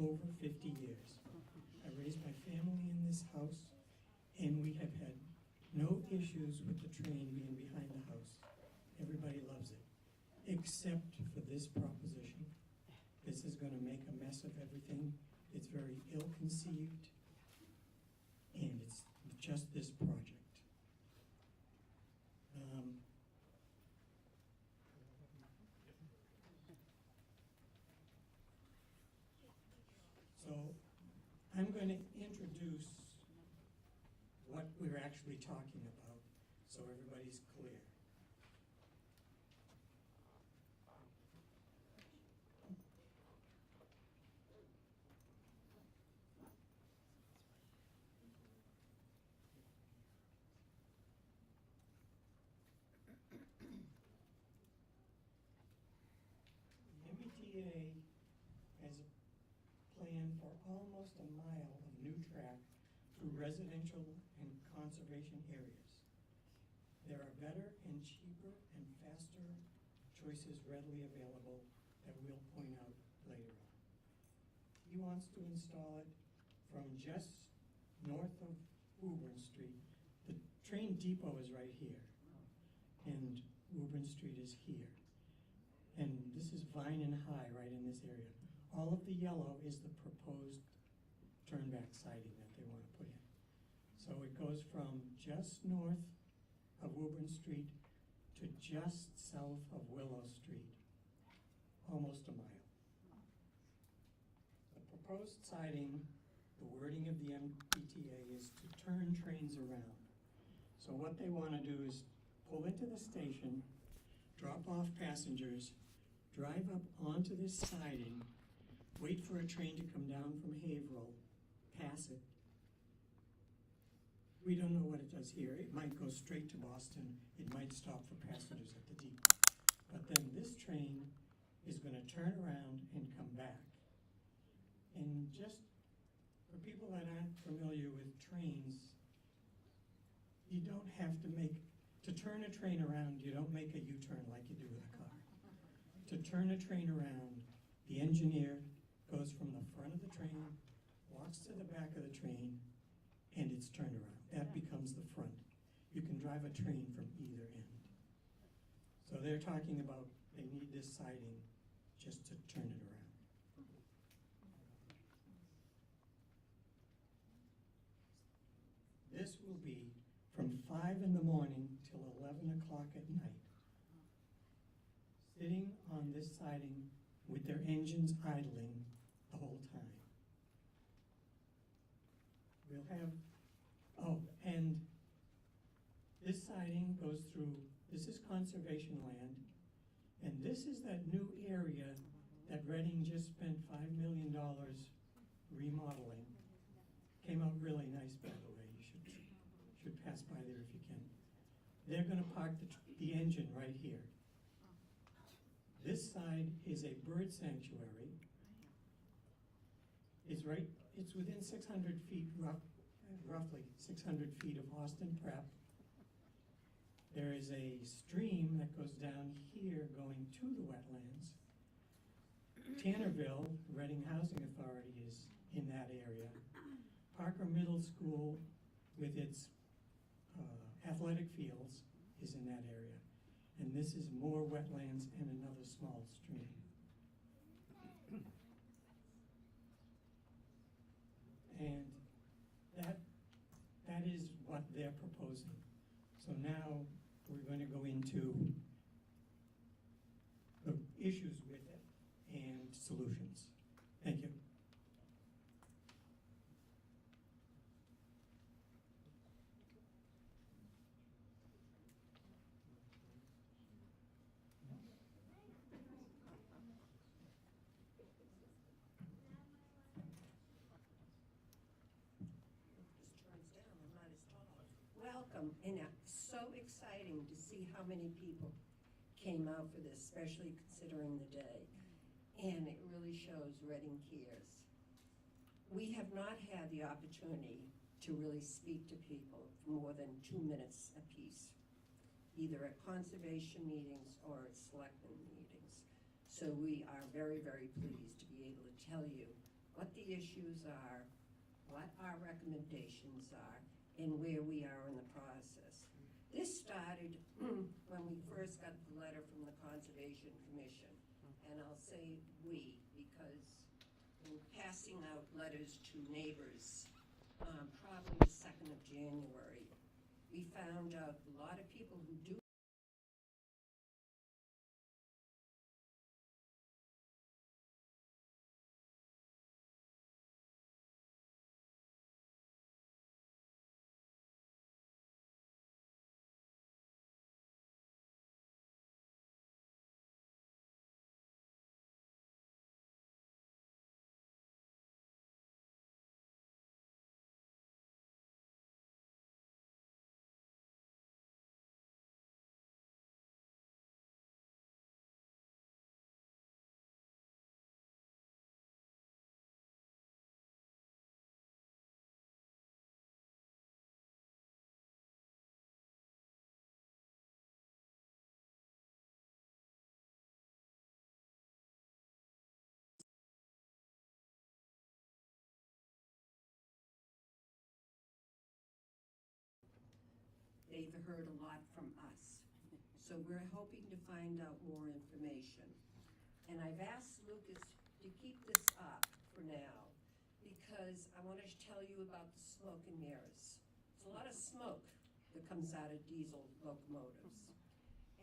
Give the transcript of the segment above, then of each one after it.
over 50 years. I raised my family in this house, and we have had no issues with the train being behind the house. Everybody loves it, except for this proposition. This is going to make a mess of everything. It's very ill-conceived, and it's just this project. So I'm going to introduce what we're actually talking about so everybody's clear. MBTA has a plan for almost a mile of new track through residential and conservation areas. There are better and cheaper and faster choices readily available that we'll point out later on. He wants to install it from just north of Woburn Street. The train depot is right here, and Woburn Street is here. And this is Vine and High right in this area. All of the yellow is the proposed turnback siding that they want to put in. So it goes from just north of Woburn Street to just south of Willow Street, almost a mile. The proposed siding, the wording of the MBTA is to turn trains around. So what they want to do is pull into the station, drop off passengers, drive up onto this siding, wait for a train to come down from Haverhill, pass it. We don't know what it does here. It might go straight to Boston. It might stop for passengers at the depot. But then this train is going to turn around and come back. And just for people that aren't familiar with trains, you don't have to turn a train around, you don't make a U-turn like you do with a car. To turn a train around, the engineer goes from the front of the train, walks to the back of the train, and it's turned around. That becomes the front. You can drive a train from either end. So they're talking about they need this siding just to turn it around. This will be from 5 in the morning till 11 o'clock at night, sitting on this siding with their engines idling the whole time. We'll have, and this siding goes through, this is conservation land, and this is that new area that Reading just spent $5 million remodeling. Came out really nice, by the way. You should pass by there if you can. They're going to park the engine right here. This side is a bird sanctuary. It's within 600 feet, roughly 600 feet of Austin Prep. There is a stream that goes down here going to the wetlands. Tannerville, Reading Housing Authority, is in that area. Parker Middle School, with its athletic fields, is in that area. And this is more wetlands and another small stream. And that is what they're proposing. So now we're going to go into the issues with it and solutions. Thank you. Welcome, and so exciting to see how many people came out for this, especially considering the day. And it really shows Reading cares. We have not had the opportunity to really speak to people for more than 2 minutes apiece, either at conservation meetings or at selectmen meetings. So we are very, very pleased to be able to tell you what the issues are, what our recommendations are, and where we are in the process. This started when we first got the letter from the Conservation Commission, and I'll say we, because in passing out letters to neighbors, probably the 2nd of January, we found out a lot of people who do they've heard a lot from us. So we're hoping to find out more information. And I've asked Lucas to keep this up for now because I wanted to tell you about the smoke and mirrors. It's a lot of smoke that comes out of diesel locomotives.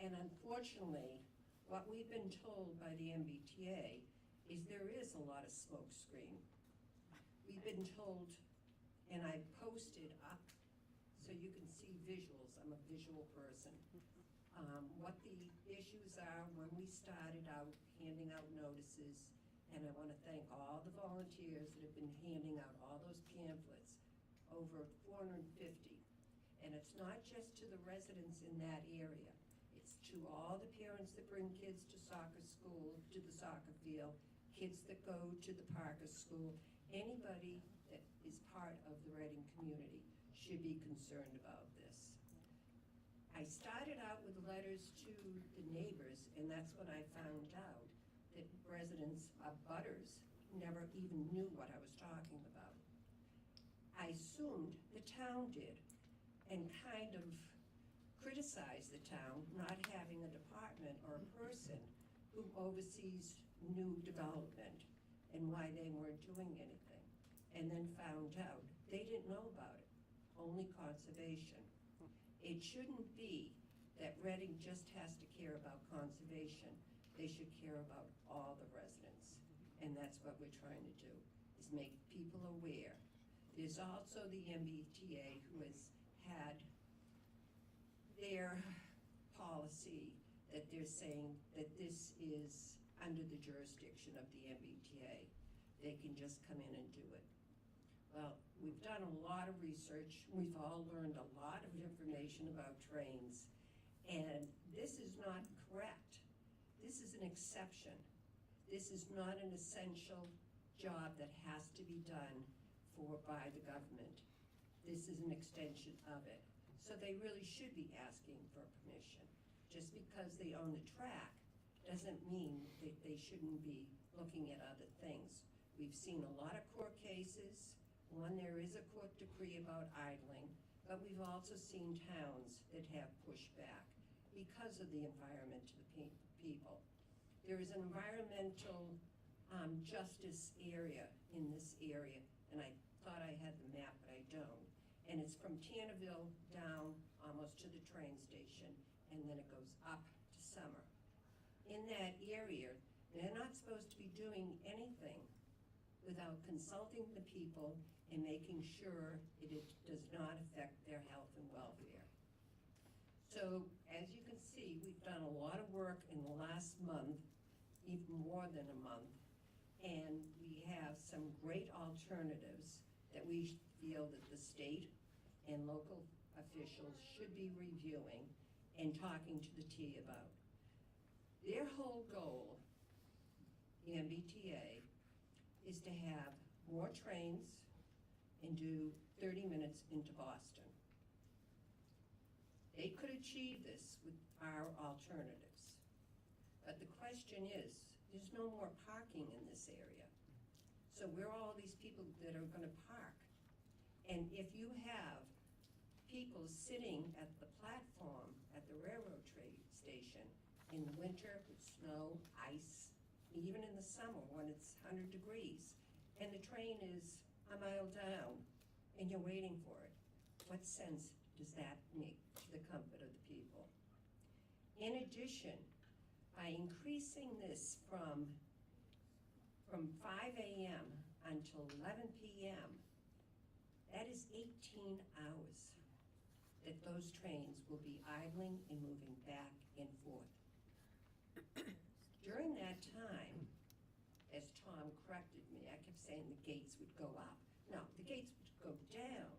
And unfortunately, what we've been told by the MBTA is there is a lot of smoke screen. We've been told, and I posted up so you can see visuals. I'm a visual person. What the issues are when we started out handing out notices, and I want to thank all the volunteers that have been handing out all those pamphlets, over 450. And it's not just to the residents in that area. It's to all the parents that bring kids to soccer school, to the soccer field, kids that go to the Parker School, anybody that is part of the Reading community should be concerned about this. I started out with letters to the neighbors, and that's when I found out that residents, butters, never even knew what I was talking about. I assumed the town did, and kind of criticized the town not having a department or a person who oversees new development and why they weren't doing anything. And then found out they didn't know about it, only conservation. It shouldn't be that Reading just has to care about conservation. They should care about all the residents. And that's what we're trying to do, is make people aware. There's also the MBTA who has had their policy that they're saying that this is under the jurisdiction of the MBTA. They can just come in and do it. Well, we've done a lot of research. We've all learned a lot of information about trains, and this is not correct. This is an exception. This is not an essential job that has to be done by the government. This is an extension of it. So they really should be asking for permission. Just because they own the track doesn't mean that they shouldn't be looking at other things. We've seen a lot of court cases. One, there is a court decree about idling, but we've also seen towns that have pushed back because of the environment to the people. There is an environmental justice area in this area, and I thought I had the map, but I don't. And it's from Tanneville down almost to the train station, and then it goes up to Summer. In that area, they're not supposed to be doing anything without consulting the people and making sure it does not affect their health and welfare. So, as you can see, we've done a lot of work in the last month, even more than a month, and we have some great alternatives that we feel that the state and local officials should be reviewing and talking to the T about. Their whole goal, the MBTA, is to have more trains and do 30 minutes into Boston. They could achieve this with our alternatives. But the question is, there's no more parking in this area. So where are all these people that are gonna park? And if you have people sitting at the platform at the railroad station in the winter with snow, ice, even in the summer when it's 100 degrees, and the train is a mile down and you're waiting for it, what sense does that make to the comfort of the people? In addition, by increasing this from 5 a.m. until 11 p.m., that is 18 hours that those trains will be idling and moving back and forth. During that time, as Tom corrected me, I kept saying the gates would go up. No, the gates would go down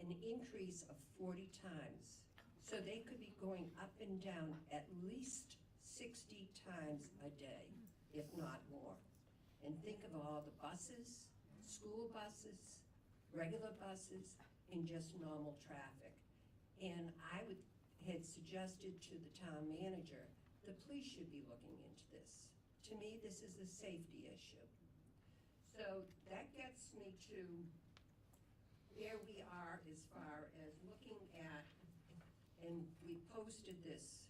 an increase of 40 times. So they could be going up and down at least 60 times a day, if not more. And think of all the buses, school buses, regular buses, and just normal traffic. And I had suggested to the town manager, the police should be looking into this. To me, this is a safety issue. So that gets me to where we are as far as looking at, and we posted this,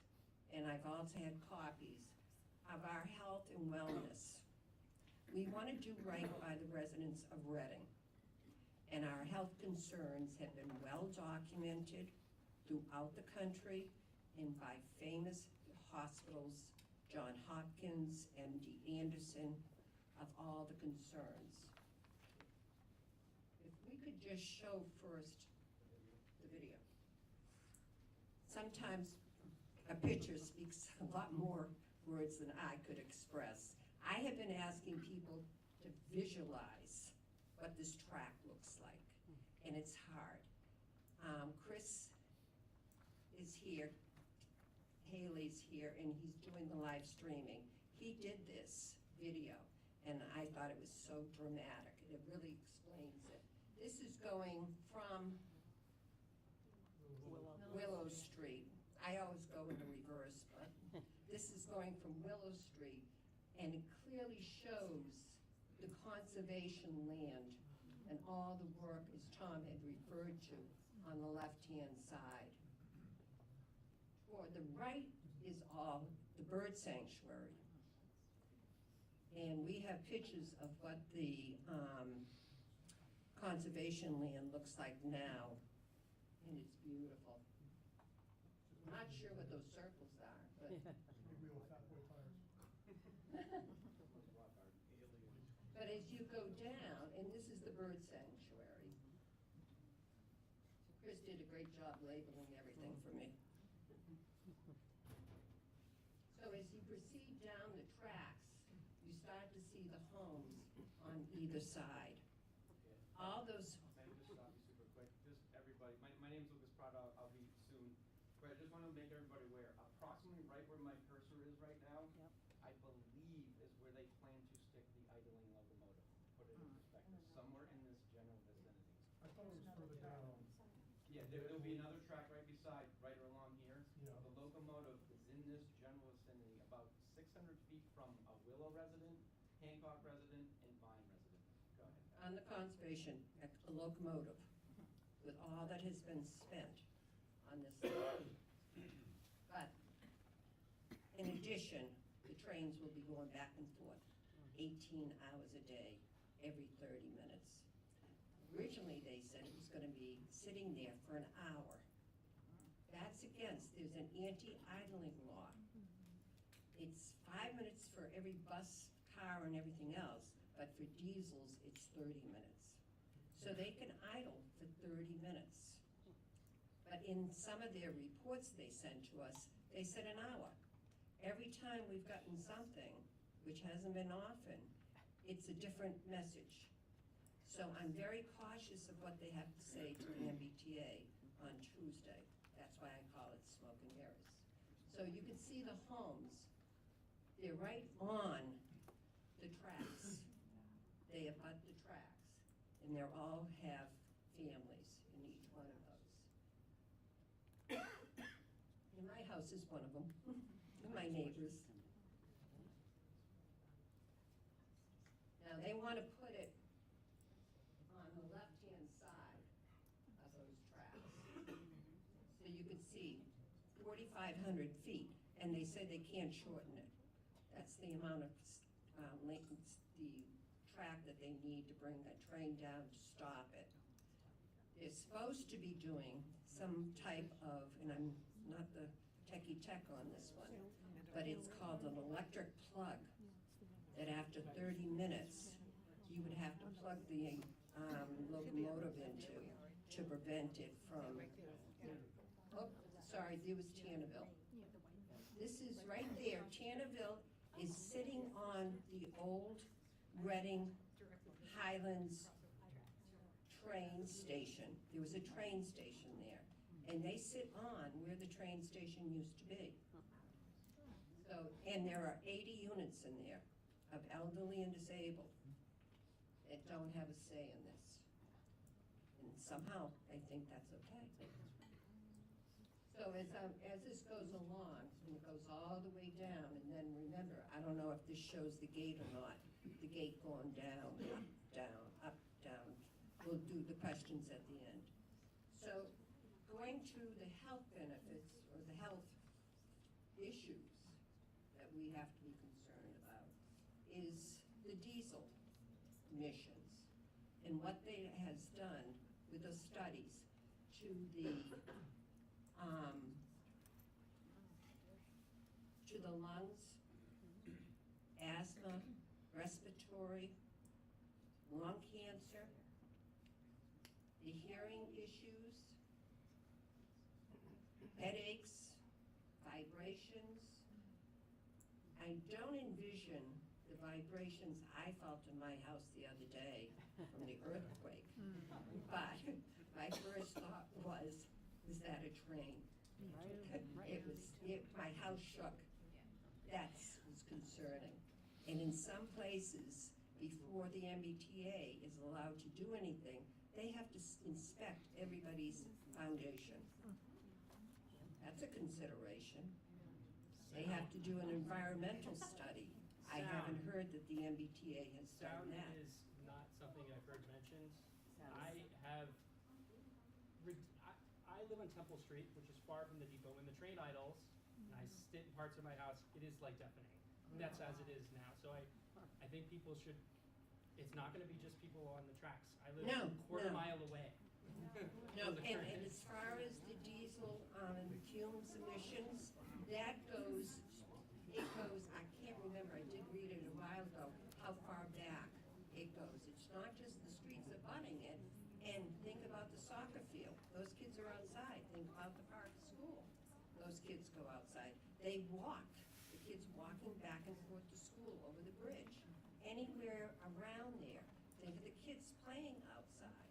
and I've also had copies of our health and wellness. We want to do right by the residents of Reading. And our health concerns have been well documented throughout the country and by famous hospitals, John Hopkins, MD Anderson, of all the concerns. If we could just show first the video. Sometimes a picture speaks a lot more words than I could express. I have been asking people to visualize what this track looks like, and it's hard. Chris is here, Haley's here, and he's doing the live streaming. He did this video, and I thought it was so dramatic. It really explains it. This is going from Willow Street. I always go in the reverse, but this is going from Willow Street, and it clearly shows the conservation land and all the work, as Tom had referred to, on the left-hand side. For the right is all the bird sanctuary. And we have pictures of what the conservation land looks like now, and it's beautiful. I'm not sure what those circles are, but. But as you go down, and this is the bird sanctuary. Chris did a great job labeling everything for me. So as you proceed down the tracks, you start to see the homes on either side. All those. Let me just stop you super quick. Just everybody, my name's Lucas Prado, I'll be soon. But I just want to make everybody aware, approximately right where my cursor is right now, I believe is where they plan to stick the idling locomotive. Put it in perspective, somewhere in this general vicinity. I thought it was further down. Yeah, there'll be another track right beside, right along here. Yeah. The locomotive is in this general vicinity, about 600 feet from a Willow resident, Hancock resident, and Vine resident. Go ahead. On the conservation, at the locomotive, with all that has been spent on this line. But in addition, the trains will be going back and forth 18 hours a day, every 30 minutes. Originally, they said it was gonna be sitting there for an hour. That's against, there's an anti-idling law. It's 5 minutes for every bus, car, and everything else, but for diesels, it's 30 minutes. So they can idle for 30 minutes. But in some of their reports they sent to us, they said an hour. Every time we've gotten something, which hasn't been often, it's a different message. So I'm very cautious of what they have to say to the MBTA on Tuesday. That's why I call it smoke and mirrors. So you can see the homes. They're right on the tracks. They abut the tracks, and they all have families in each one of those. And my house is one of them, and my neighbors. Now, they want want to put it on the left-hand side of those tracks. So you can see 4,500 feet, and they say they can't shorten it. That's the amount of length, the track that they need to bring a train down to stop it. They're supposed to be doing some type of, and I'm not the techie tech on this one, but it's called an electric plug, that after 30 minutes, you would have to plug the locomotive into to prevent it from, oh, sorry, there was Tanneville. This is right there. Tanneville is sitting on the old Reading Highlands train station. There was a train station there, and they sit on where the train station used to be. So, and there are 80 units in there of elderly and disabled that don't have a say in this. And somehow, I think that's okay. So as this goes along, and it goes all the way down, and then remember, I don't know if this shows the gate or not, the gate going down, up, down, up, down. We'll do the questions at the end. So going to the health benefits or the health issues that we have to be concerned about is the diesel emissions and what they has done with the studies to the lungs, asthma, respiratory, lung cancer, the hearing issues, headaches, vibrations. I don't envision the vibrations I felt in my house the other day from the earthquake. But my first thought was that a train? My house shook. That was concerning. And in some places, before the MBTA is allowed to do anything, they have to inspect everybody's foundation. That's a consideration. They have to do an environmental study. I haven't heard that the MBTA has done that. Sound is not something I've heard mentioned. I live on Temple Street, which is far from the depot. When the train idles, and I sit in parts of my house, it is like deafening. That's as it is now. So I think people should, it's not gonna be just people on the tracks. I live a quarter mile away. No, and as far as the diesel fumes emissions, that goes, I can't remember, I did read it a while ago, how far back it goes. It's not just the streets abutting it, and think about the soccer field. Those kids are outside. Think about the park school. Those kids go outside. They walk. The kids walking back and forth to school over the bridge. Anywhere around there. Think of the kids playing outside.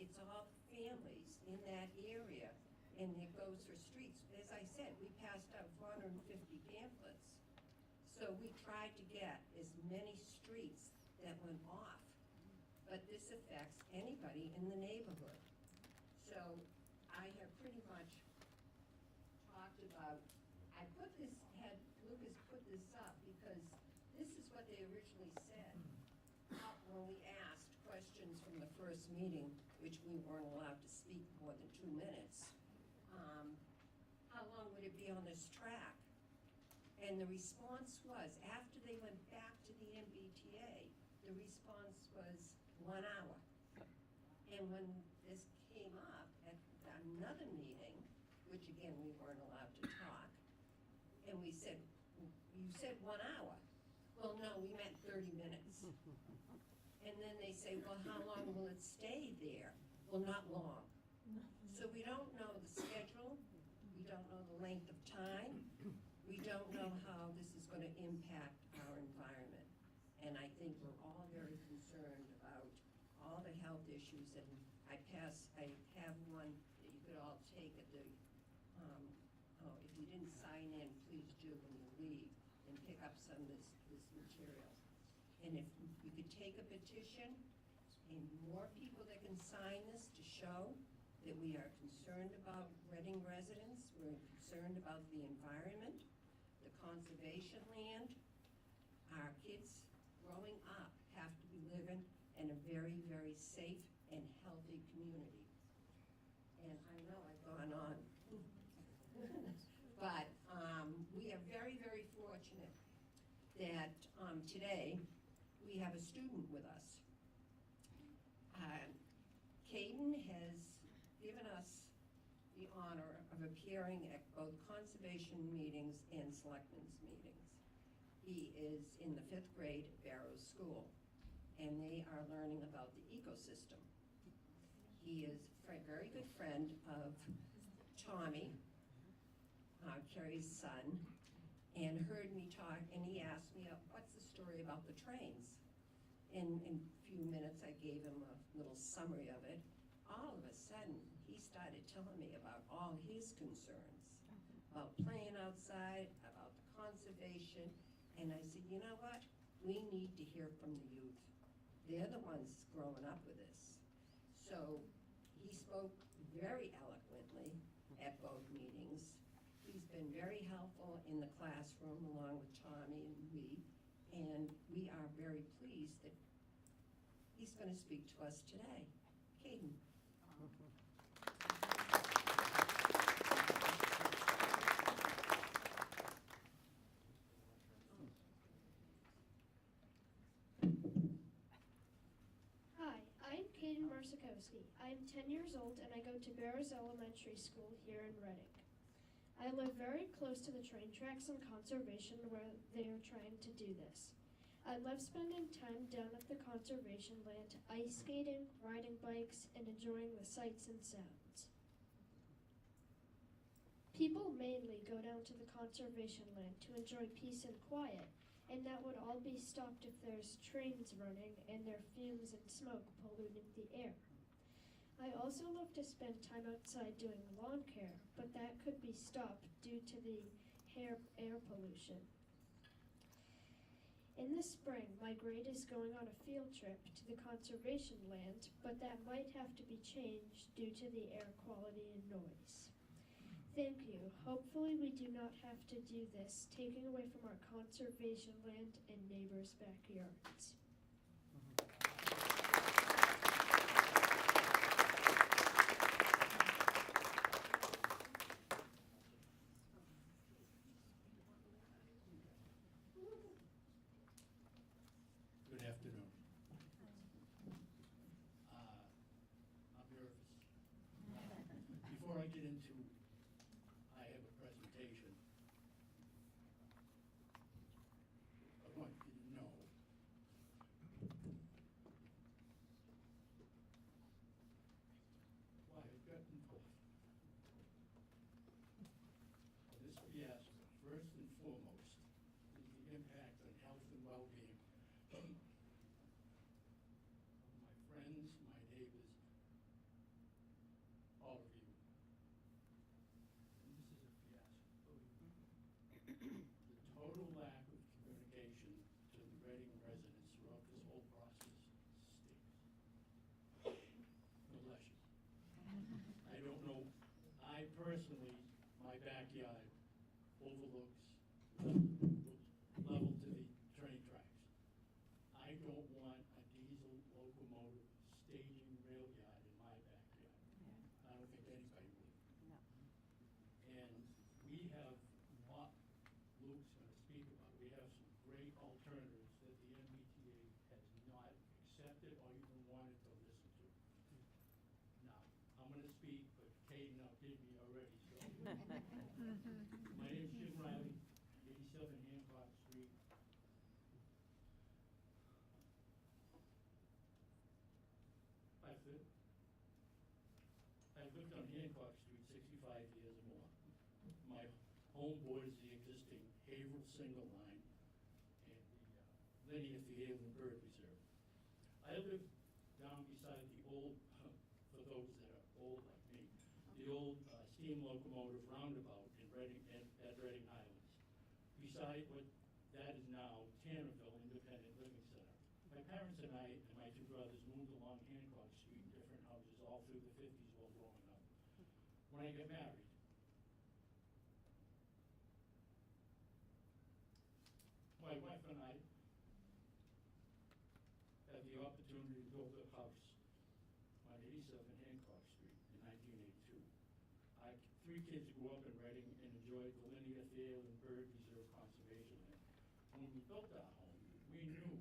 It's all families in that area, and it goes for streets. As I said, we passed out 450 pamphlets. So we tried to get as many streets that went off. But this affects anybody in the neighborhood. So I have pretty much talked about, had Lucas put this up because this is what they originally said. When we asked questions from the first meeting, which we weren't allowed to speak more than 2 minutes, how long would it be on this track? And the response was, after they went back to the MBTA, the response was 1 hour. And when this came up at another meeting, which again, we weren't allowed to talk, and we said, you said 1 hour. Well, no, we meant 30 minutes. And then they say, well, how long will it stay there? Well, not long. So we don't know the schedule, we don't know the length of time, we don't know how this is going to impact our environment. And I think we're all very concerned about all the health issues, and I have one that you could all take at the, if you didn't sign in, please do when you leave, and pick up some of this material. And if you could take a petition, and more people that can sign this to show that we are concerned about Reading residents, we're concerned about the environment, the conservation land. Our kids growing up have to be gone on. But we are very, very fortunate that today we have a student with us. Caden has given us the honor of appearing at both conservation meetings and selectmen's meetings. He is in the 5th grade at Barrows School, and they are learning about the ecosystem. He is a very good friend of Tommy, Carrie's son, and heard me talk, and he asked me, what's the story about the trains? In a few minutes, I gave him a little summary of it. All of a sudden, he started telling me about all his concerns, about playing outside, about the conservation, and I said, you know what? We need to hear from the youth. They're the ones growing up with this. So he spoke very eloquently at both meetings. He's been very helpful in the classroom along with Tommy and we are very pleased that he's going to speak to us today. Caden. Hi, I'm Caden Marsikowski. I'm 10 years old and I go to Barrows Elementary School here in Reading. I live very close to the train tracks and conservation where they are trying to do this. I love spending time down at the conservation land, ice skating, riding bikes, and enjoying the sights and sounds. People mainly go down to the conservation land to enjoy peace and quiet, and that would all be stopped if there's trains running and their fumes and smoke polluting the air. I also love to spend time outside doing lawn care, but that could be stopped due to the air pollution. In the spring, my grade is going on a field trip to the conservation land, but that might have to be changed due to the air quality and noise. Thank you. Hopefully we do not have to do this, taking away from our conservation land and neighbors' backyards. Good afternoon. I'm nervous. Before I get into, I have a presentation. I want you to know why I've gotten involved. This fiasco, first and foremost, is the impact on health and well-being of my friends, my neighbors, all of you. And this is a fiasco, believe me. The total lack of communication to the Reading residents throughout this whole process stinks. Bless you. I don't know, I personally, my backyard overlooks level to the train tracks. I don't want a diesel locomotive staging rail yard in my backyard. I don't think anybody would. And we have what Luke's gonna speak about. We have some great alternatives that the MBTA has not accepted or even wanted to listen to. Now, I'm gonna speak, but Caden outdid me already, so. My name's Jim Riley, 87 Hancock Street. I've lived on Hancock Street 65 years or more. My home borders the existing Haverhill single line and the linear Theater Bird Reserve. I live down beside the old, for those that are old like me, the old steam locomotive roundabout in Reading, at Reading Highlands. Beside what that is now Tannerville Independent Living Center. My parents and I and my two brothers moved along Hancock Street in different houses all through the 50s while growing up. When I got married, my wife and I had the opportunity to build a house on 87 Hancock Street in 1982. I 3 kids grew up in Reading and enjoyed the linear field and bird reserve conservation land. When we built our home, we knew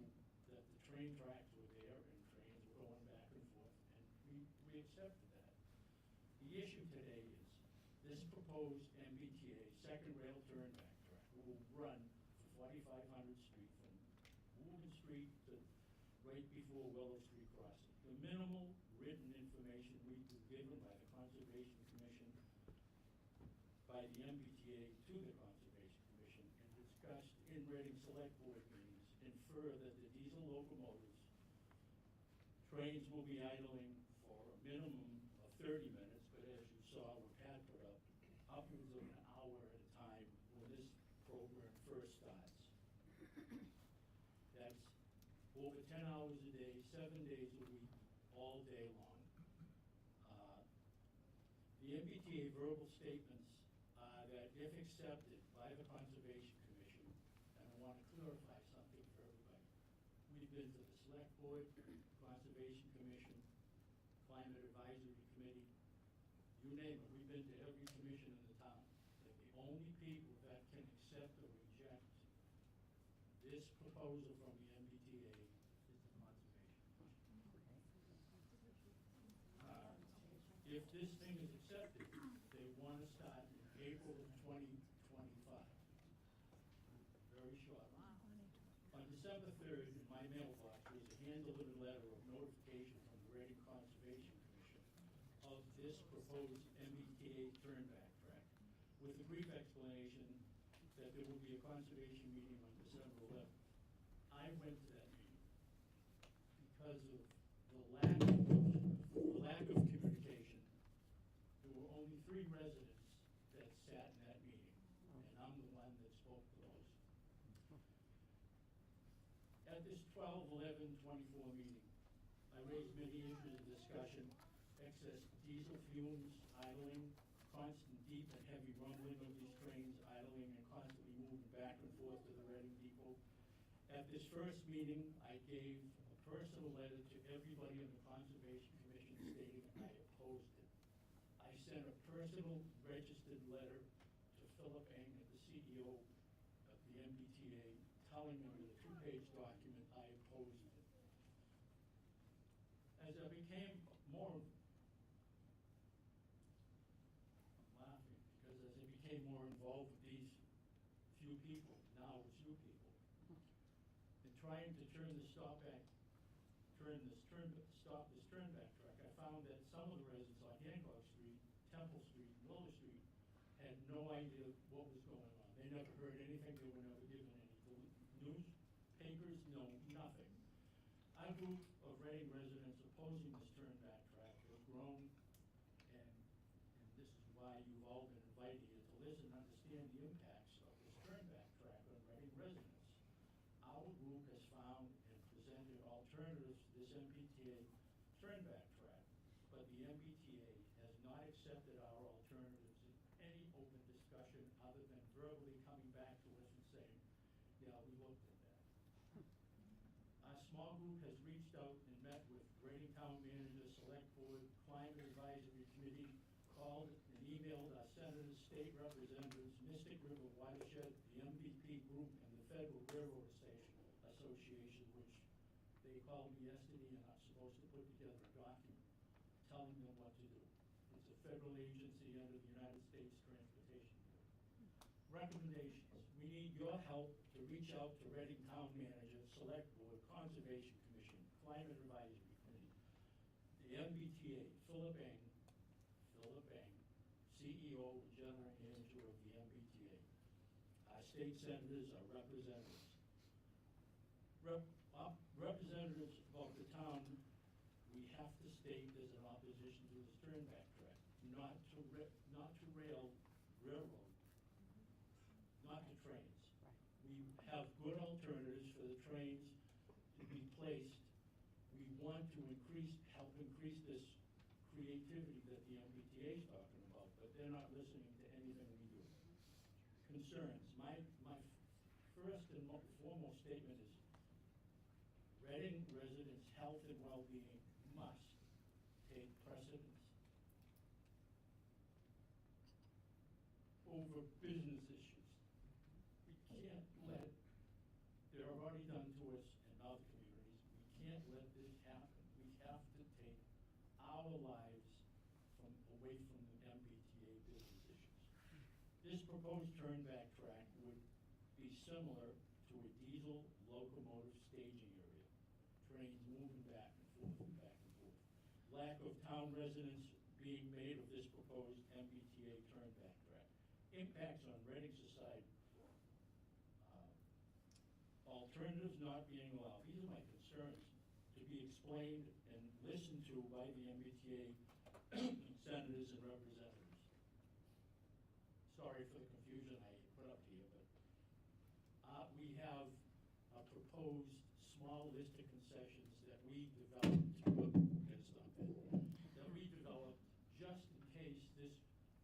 that the train tracks were there and trains were going back and forth, and we accepted that. The issue today is this proposed MBTA second rail turnback track will run for 4500 Street from Woburn Street to right before Willow Street crossing. The minimal written information we've been given by the Conservation Commission, by the MBTA to the Conservation Commission, and discussed in Reading Select Board meetings, infer that the diesel locomotives, trains will be idling for a minimum of 30 minutes, but as you saw what Pat put up, upwards of an hour at a time when this program first starts. That's over 10 hours a day, 7 days a week, all day long. The MBTA verbal statements are that if accepted by the Conservation Commission, and I want to clarify something for everybody. We've been to the Select Board, Conservation Commission, Climate Advisory Committee, you name it, we've been to every commission in the town. That the only people that can accept or reject this proposal from the MBTA is the Conservation Commission. If this thing is accepted, they want to start in April of 2025. Very short. On December 3rd, in my mailbox was a hand-delivered letter of notification from the Reading Conservation Commission of this proposed MBTA turnback track, with a brief explanation that there will be a conservation meeting on December 11th. I went to that meeting because of the lack of communication. There were only 3 residents that sat in that meeting, and I'm the one that spoke to those. At this 12/11/24 meeting, I raised many issues of discussion: excess diesel fumes, idling, constant deep and heavy rumbling of these trains idling and constantly moving back and forth to the Reading Depot. At this first meeting, I gave a personal letter to everybody in the Conservation Commission stating I opposed it. I sent a personal registered letter to Philip Eng, the CEO of the MBTA, telling him in a 2-page document I opposed it. As I became more, I'm laughing because as I became more involved with these few people, now it's you people, in trying to stop this turnback track, I found that some of the residents on Hancock Street, Temple Street, Willow Street had no idea what was going on. They never heard anything, they were never given any newspapers, no, nothing. Our group of Reading residents opposing this turnback track has grown, and this is why you've all been invited here to listen and understand the impacts of this turnback track on Reading residents. Our group has found and presented alternatives to this MBTA turnback track, but the MBTA has not accepted our alternatives in any open discussion other than verbally coming back to us and saying, yeah, we looked at that. Our small group has reached out and met with Reading Town Manager, Select Board, Climate Advisory Committee, called and emailed our senators, state representatives, Mystic River Watershed, the MVP Group, and the Federal Railroad Association, which they called me yesterday and I'm supposed to put together a document telling them what to do. It's a federal agency under the United States Transportation Board. Recommendations. We need your help to reach out to Reading Town Manager, Select Board, Conservation Commission, Climate Advisory Committee, the MBTA, Philip Eng, CEO and General Manager of the MBTA. Our state senators are representatives. Representatives of the town, we have to state there's an opposition to this turnback track, not to railroad, not to trains. We have good alternatives for the trains to be placed. We want to help increase this creativity that the MBTA is talking about, but they're not listening to anything we do. Concerns. My first and foremost statement is Reading residents' health and well-being must take precedence. over business issues. We can't let, they're already done to us in other communities, we can't let this happen. We have to take our lives away from the MBTA business issues. This proposed turnback track would be similar to a diesel locomotive staging area. Trains moving back and forth and back and forth. Lack of town residents being made of this proposed MBTA turnback track. Impacts on Reading society. Alternatives not being allowed. These are my concerns to be explained and listened to by the MBTA senators and representatives. Sorry for the confusion I put up here, but we have a proposed small list of concessions that we developed, that we developed just in case this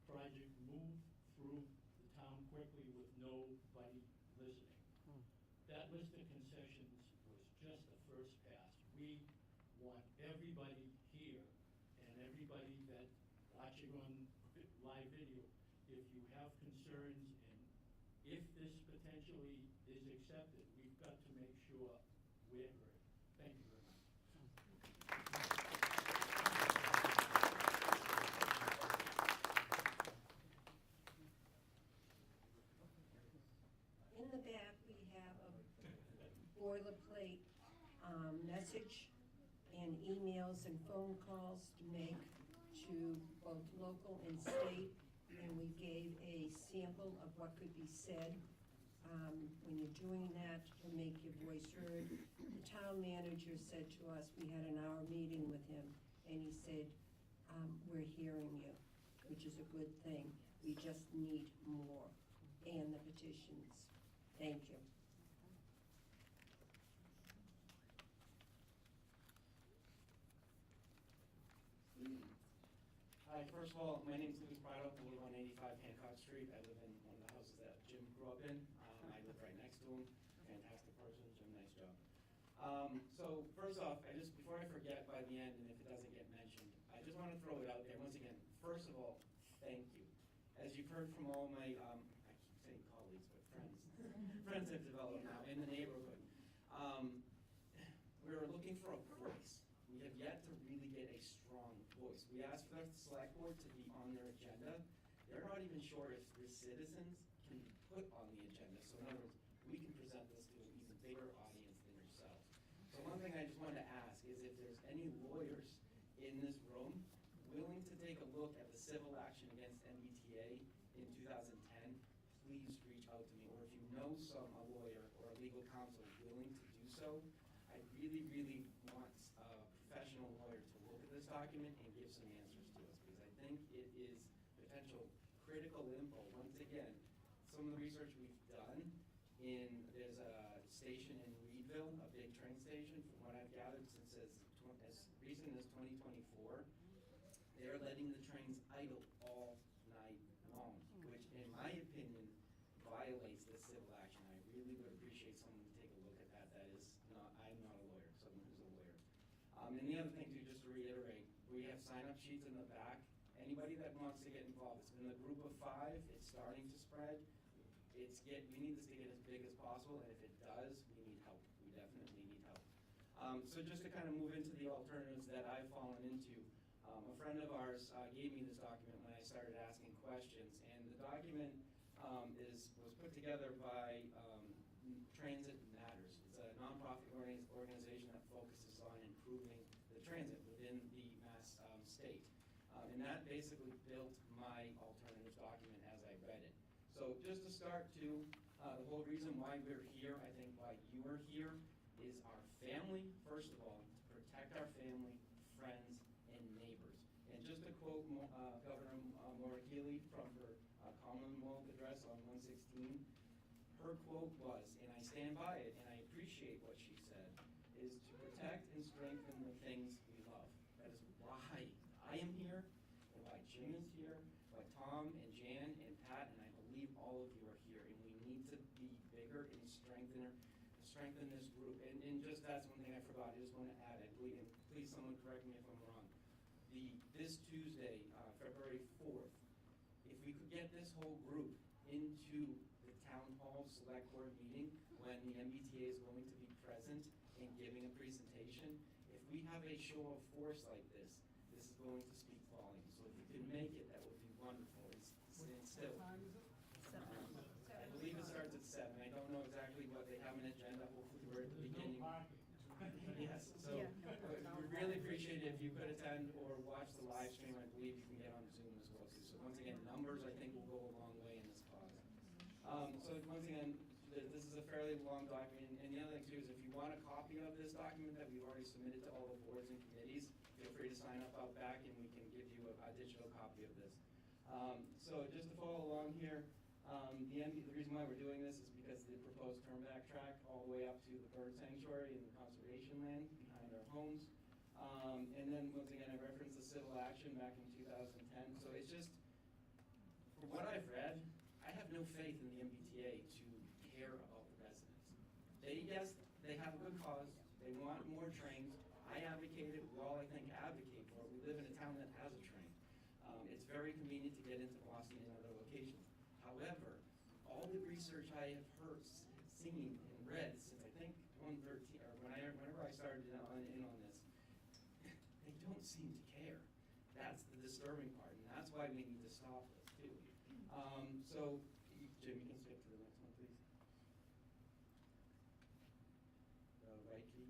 project moved through the town quickly with nobody listening. That list of concessions was just the first pass. We want everybody here and everybody that watching on live video, if you have concerns and if this potentially is accepted, we've got to make sure we're heard. Thank you very much. In the back, we have a boilerplate message and emails and phone calls to make to both local and state, and we gave a sample of what could be said when you're doing that to make your voice heard. The town manager said to us, we had an hour meeting with him, and he said, we're hearing you, which is a good thing. We just need more, and the petitions. Thank you. Hi, first of all, my name is Lucas Prado. I live on 85 Hancock Street. I live in one of the houses that Jim grew up in. I live right next to him. Fantastic person, Jim, nice job. So first off, before I forget by the end, and if it doesn't get mentioned, I just want to throw it out there once again. First of all, thank you. As you've heard from all my, I keep saying colleagues, but friends, friends have developed now in the neighborhood. We're looking for a voice. We have yet to really get a strong voice. We asked for the select board to be on their agenda. They're not even sure if the citizens can be put on the agenda. So in other words, we can present this to an even bigger audience than yourselves. So one thing I just wanted to ask is if there's any lawyers in this room willing to take a look at the civil action against MBTA in 2010, please reach out to me. Or if you know a lawyer or a legal counsel willing to do so, I really, really want a professional lawyer to look at this document and give some answers to us, because I think it is potential critical info. Once again, some of the research we've done there's a station in Reedville, a big train station, from what I've gathered since as recent as 2024, they're letting the trains idle all night long, which in my opinion violates the civil action. I really would appreciate someone to take a look at that. I'm not a lawyer, someone who's a lawyer. And the other thing too, just to reiterate, we have sign-up sheets in the back. Anybody that wants to get involved, it's been a group of 5, it's starting to spread. We need this to get as big as possible, and if it does, we need help. We definitely need help. So just to kind of move into the alternatives that I've fallen into, a friend of ours gave me this document when I started asking questions, and the document was put together by Transit Matters. It's a nonprofit organization that focuses on improving the transit within the Mass state. And that basically built my alternatives document as I read it. So just to start too, the whole reason why we're here, I think why you are here, is our family, first of all, to protect our family, friends, and neighbors. And just to quote Governor Maura Healey from her Commonwealth address on 116, her quote was, and I stand by it, and I appreciate what she said, is to protect and strengthen the things we love. That is why I am here, and why Jim is here, why Tom and Jan and Pat, and I believe all of you are here, and we need to be bigger and strengthen this group. And just that's one thing I forgot. I just want to add, I believe, and please someone correct me if I'm wrong. This Tuesday, February 4th, if we could get this whole group into the town hall select board meeting when the MBTA is going to be present and giving a presentation. If we have a show of force like this is going to speak volumes. So if you can make it, that would be wonderful. It's still. What time is it? I believe it starts at 7. I don't know exactly what they have an agenda. Hopefully we're at the beginning. Yes, so we really appreciate it if you could attend or watch the live stream. I believe you can get on Zoom as well too. So once again, numbers I think will go a long way in this cause. So once again, this is a fairly long document, and the other thing too is if you want a copy of this document that we've already submitted to all the boards and committees, feel free to sign up out back and we can give you a digital copy of this. So just to follow along here, the reason why we're doing this is because the proposed turnback track all the way up to the bird sanctuary and the conservation land behind our homes. And then once again, I referenced the civil action back in 2010. So it's just, from what I've read, I have no faith in the MBTA to care about the residents. Yes, they have a good cause. They want more trains. I advocate it. We all, I think, advocate for it. We live in a town that has a train. It's very convenient to get into Boston and other locations. However, all the research I have heard, seen, and read since I think 2013, or whenever I started in on this, they don't seem to care. That's the disturbing part, and that's why we need to stop this too. So, Jim, you can skip to the next one, please. The right key.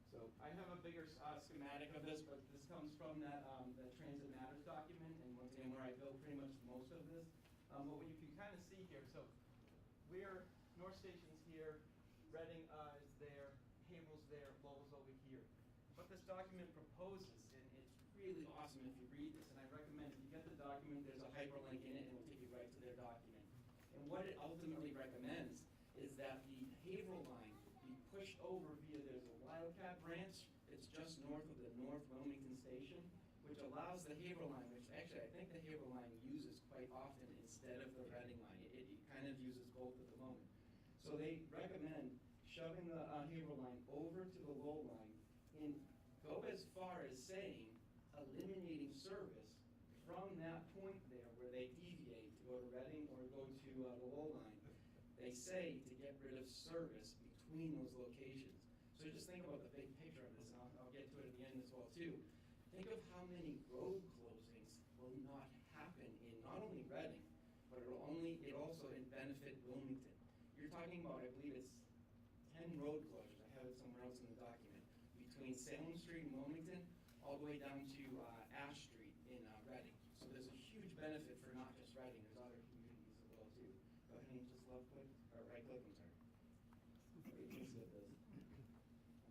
So I have a bigger schematic of this, but this comes from that the Transit Matters document, and once again, where I built pretty much most of this. But what you can kind of see here, so North Station's here, Reading is there, Haverhill's there, Lowell's over here. What this document proposes, and it's really awesome if you read this, and I recommend if you get the document, there's a hyperlink in it, and it'll take you right to their document. And what it ultimately recommends is that the Haverhill line be pushed over via, there's a Wildcat branch, it's just north of the North Wilmington Station, which allows the Haverhill line, which actually I think the Haverhill line uses quite often instead of the Reading line. It kind of uses both at the moment. So they recommend shoving the Haverhill line over to the Lowell line and go as far as saying eliminating service from that point there where they deviate to go to Reading or go to the Lowell line. They say to get rid of service between those locations. So just think about the big picture of this, and I'll get to it at the end as well too. Think of how many road closings will not happen in not only Reading, but it also benefit Wilmington. You're talking about, I believe it's 10 road closures, I have it somewhere else in the document, between Salem Street in Wilmington all the way down to Ash Street in Reading. So there's a huge benefit for not just Reading, there's other communities as well too. Go ahead and just left click, or right click, I'm sorry. You can skip this.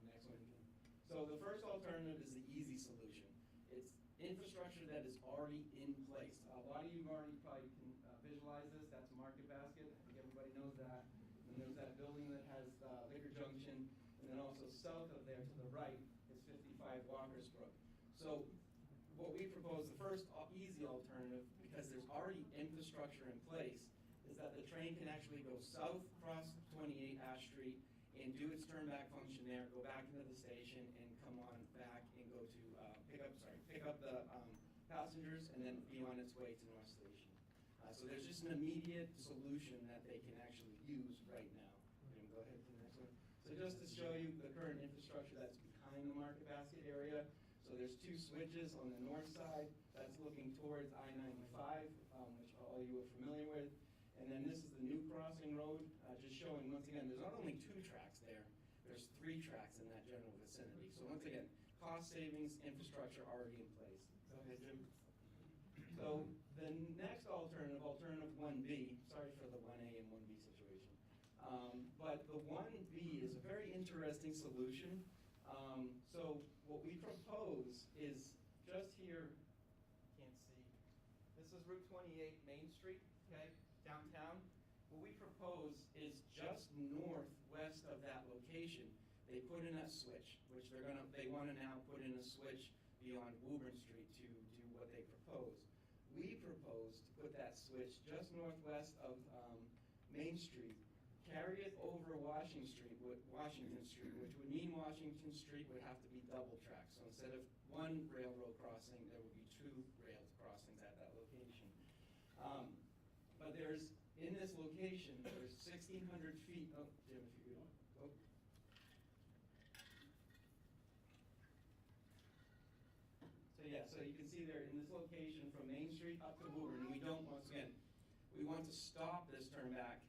Next one you can. So the first alternative is the easy solution. It's infrastructure that is already in place. A lot of you already probably can visualize this. That's Market Basket. I think everybody knows that. And there's that building that has Liquor Junction. And then also south of there to the right is 55 Walker's Brook. So what we propose, the first easy alternative, because there's already infrastructure in place, is that the train can actually go south across 28 Ash Street and do its turnback function there, go back into the station and come on back and go to pick up the passengers and then be on its way to North Station. So there's just an immediate solution that they can actually use right now. Go ahead to the next one. So just to show you the current infrastructure that's behind the Market Basket area. So there's two switches on the north side. That's looking towards I-95, which all you are familiar with. And then this is the new crossing road, just showing once again, there's not only 2 tracks there, there's 3 tracks in that general vicinity. So once again, cost savings, infrastructure already in place. Go ahead, Jim. So the next alternative 1B, sorry for the 1A and 1B situation, but the 1B is a very interesting solution. So what we propose is just here, can't see, this is Route 28 Main Street, okay, downtown. What we propose is just northwest of that location, they put in a switch, which they want to now put in a switch beyond Woburn Street to do what they propose. We propose to put that switch just northwest of Main Street, carry it over Washington Street, which would mean Washington Street would have to be double track. So instead of one railroad crossing, there would be two rail crossings at that location. But there's, in this location, there's 1,600 feet, oh, Jim, if you could, oh. So yeah, so you can see there in this location from Main Street up to Woburn, and we don't, once again, we want to stop this turnback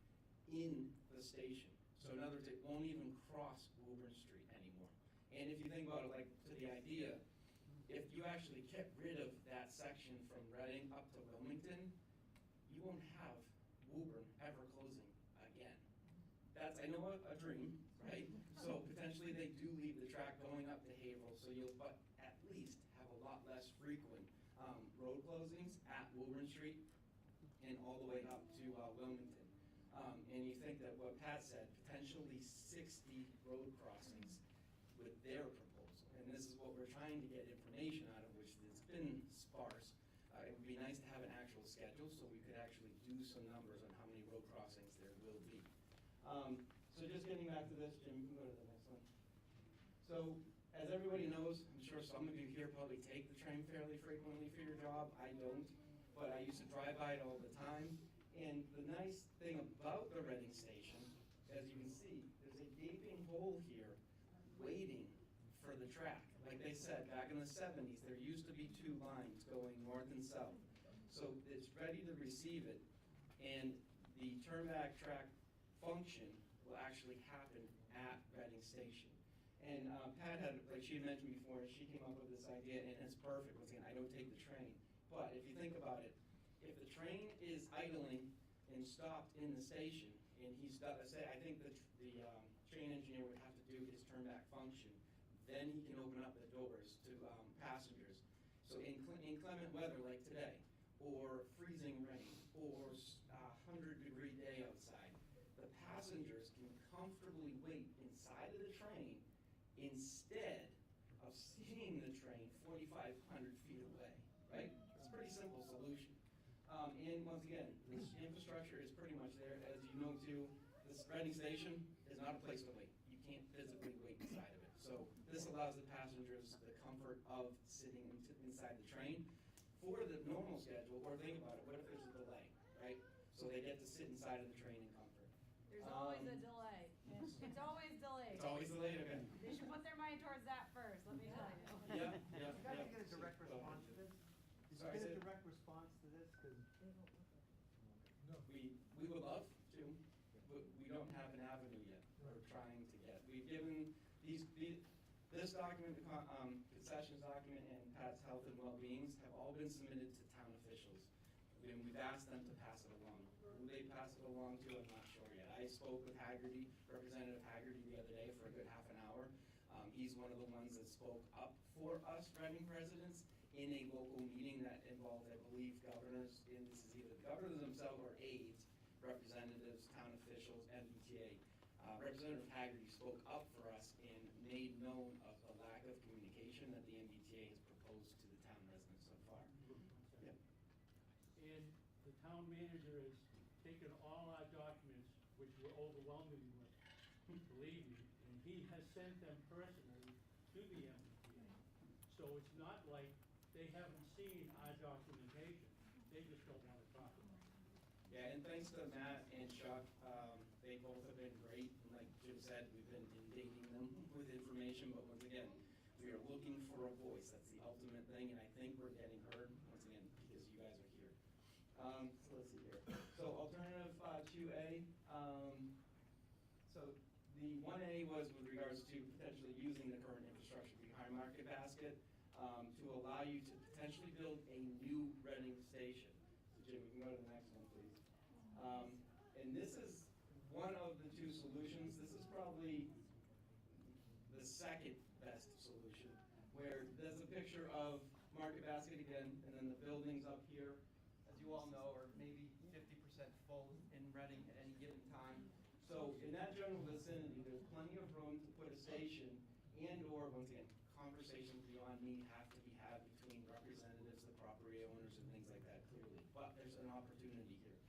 in the station. So in other words, it won't even cross Woburn Street anymore. And if you think about it, like, to the idea, if you actually get rid of that section from Reading up to Wilmington, you won't have Woburn ever closing again. That's, I know, a dream, right? So potentially they do leave the track going up to Haverhill, so you'll, but at least have a lot less frequent road closings at Woburn Street and all the way up to Wilmington. And you think that what Pat said, potentially 60 road crossings with their proposal. And this is what we're trying to get information out of, which it's been sparse. It would be nice to have an actual schedule so we could actually do some numbers on how many road crossings there will be. So just getting back to this, Jim, you can go to the next one. So as everybody knows, I'm sure some of you here probably take the train fairly frequently for your job. I don't, but I used to drive by it all the time. And the nice thing about the Reading station, as you can see, there's a gaping hole here waiting for the track. Like they said, back in the 70s, there used to be two lines going north and south. So it's ready to receive it, and the turnback track function will actually happen at Reading station. And Pat had, like she had mentioned before, she came up with this idea, and it's perfect. Once again, I don't take the train. But if you think about it, if the train is idling and stopped in the station, and he's done, I think the train engineer would have to do his turnback function, then he can open up the doors to passengers. So in inclement weather like today, or freezing rain, or 100-degree day outside, the passengers can comfortably wait inside of the train instead of seeing the train 4,500 feet away, right? It's a pretty simple solution. And once again, this infrastructure is pretty much there. As you know too, this Reading station is not a place to wait. You can't physically wait inside of it. So this allows the passengers the comfort of sitting inside the train. For the normal schedule, or think about it, what if there's a delay, right? So they get to sit inside of the train in comfort. There's always a delay. It's always delayed. It's always delayed, okay. They should put their money towards that first, let me tell you. Yeah. You guys get a direct response to this? Did you Sorry, get a say- direct response to this? 'Cause We would love to, but we don't have an avenue yet. We're trying to get. We've given this document, the concessions document, and Pat's health and well-beings have all been submitted to town officials. And we've asked them to pass it along. Who they pass it along to, I'm not sure yet. I spoke with Haggerty, Representative Haggerty, the other day for a good half an hour. He's one of the ones that spoke up for us Reading residents in a local meeting that involved, I believe, governors, and this is either the governors themselves or aides, representatives, town officials, MBTA. Representative Haggerty spoke up for us and made known of the lack of communication that the MBTA has proposed to the town residents so far. Yep. And the town manager has taken all our documents, which we're overwhelming with, believe me, and he has sent them personally to the MBTA. So it's not like they haven't seen our documentation, they just don't want to talk about it. Yeah, and thanks to Matt and Chuck, they both have been great. And like Jim said, we've been inundating them with information, but once again, we are looking for a voice. That's the ultimate thing, and I think we're getting heard, once again, because you guys are here. So let's see here. So alternative 2A, so the 1A was with regards to potentially using the current infrastructure behind Market Basket to allow you to potentially build a new Reading station. So Jim, we can go to the next one, please. And this is one of the two solutions. This is probably the second best solution, where there's a picture of Market Basket again, and then the buildings up here, as you all know, are maybe 50% full in Reading at any given time. So in that general vicinity, there's plenty of room to put a station and/or, once again, conversations beyond me have to be had between representatives, the property owners, and things like that, clearly. But there's an opportunity here.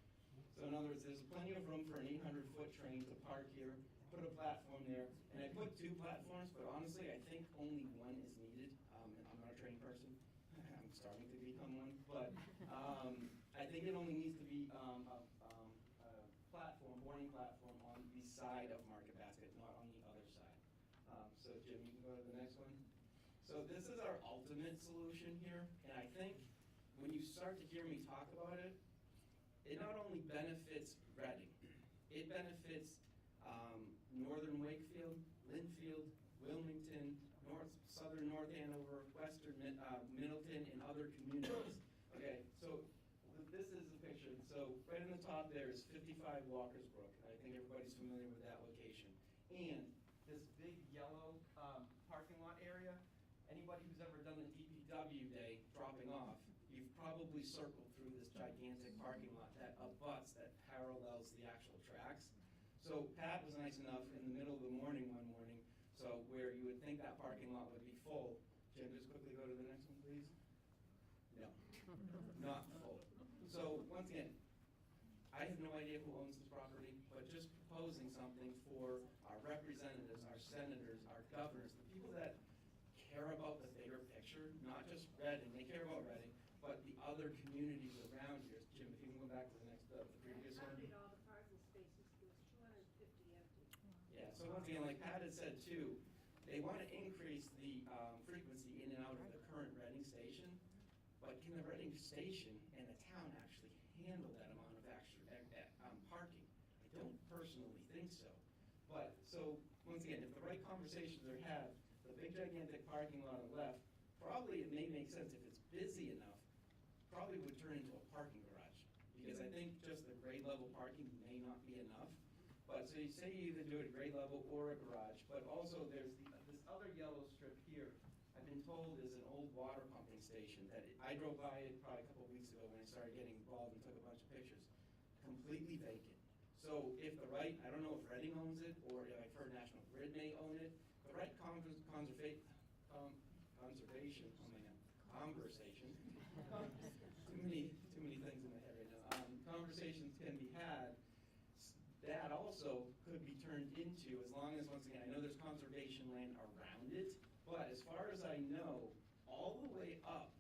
So in other words, there's plenty of room for an 800-foot train to park here, put a platform there, and I put 2 platforms, but honestly, I think only one is needed. And I'm not a train person. I'm starting to become one, but I think it only needs to be a platform, boarding platform on the side of Market Basket, not on the other side. So Jim, you can go to the next one. So this is our ultimate solution here, and I think when you start to hear me talk about it, it not only benefits Reading, it benefits northern Wakefield, Linfield, Wilmington, southern North Andover, western Middleton, and other communities. Okay, so this is the picture. So right in the top there is 55 Walkersbrook. I think everybody's familiar with that location. And this big yellow parking lot area, anybody who's ever done the DPW day dropping off, you've probably circled through this gigantic parking lot that abuts, that parallels the actual tracks. So Pat was nice enough in the middle of the morning one morning, so where you would think that parking lot would be full. Jim, just quickly go to the next one, please. No, not full. So once again, I have no idea who owns this property, but just proposing something for our representatives, our senators, our governors, the people that care about the bigger picture, not just Reading, they care about Reading, but the other communities around here. Jim, if you can go back to the next, the previous one. I counted all the parking spaces, there was 250 empty. Yeah, so once again, like Pat had said too, they want to increase the frequency in and out of the current Reading station, but can the Reading station and the town actually handle that amount of extra parking? I don't personally think so. But, so, once again, if the right conversations are had, the big gigantic parking lot on the left, probably it may make sense if it's busy enough, probably would turn into a parking garage. Because I think just the grade level parking may not be enough. But, so you say you either do it at grade level or a garage, but also there's this other yellow strip here, I've been told is an old water pumping station that I drove by it probably a couple of weeks ago when I started getting involved and took a bunch of pictures. Completely vacant. So if the right, I don't know if Reading owns it or if I've heard National Grid may own it, the right conversation, oh my God, conversation. too many things in my head right now. Conversations can be had. That also could be turned into, as long as, once again, I know there's conservation land around it, but as far as I know, all the way up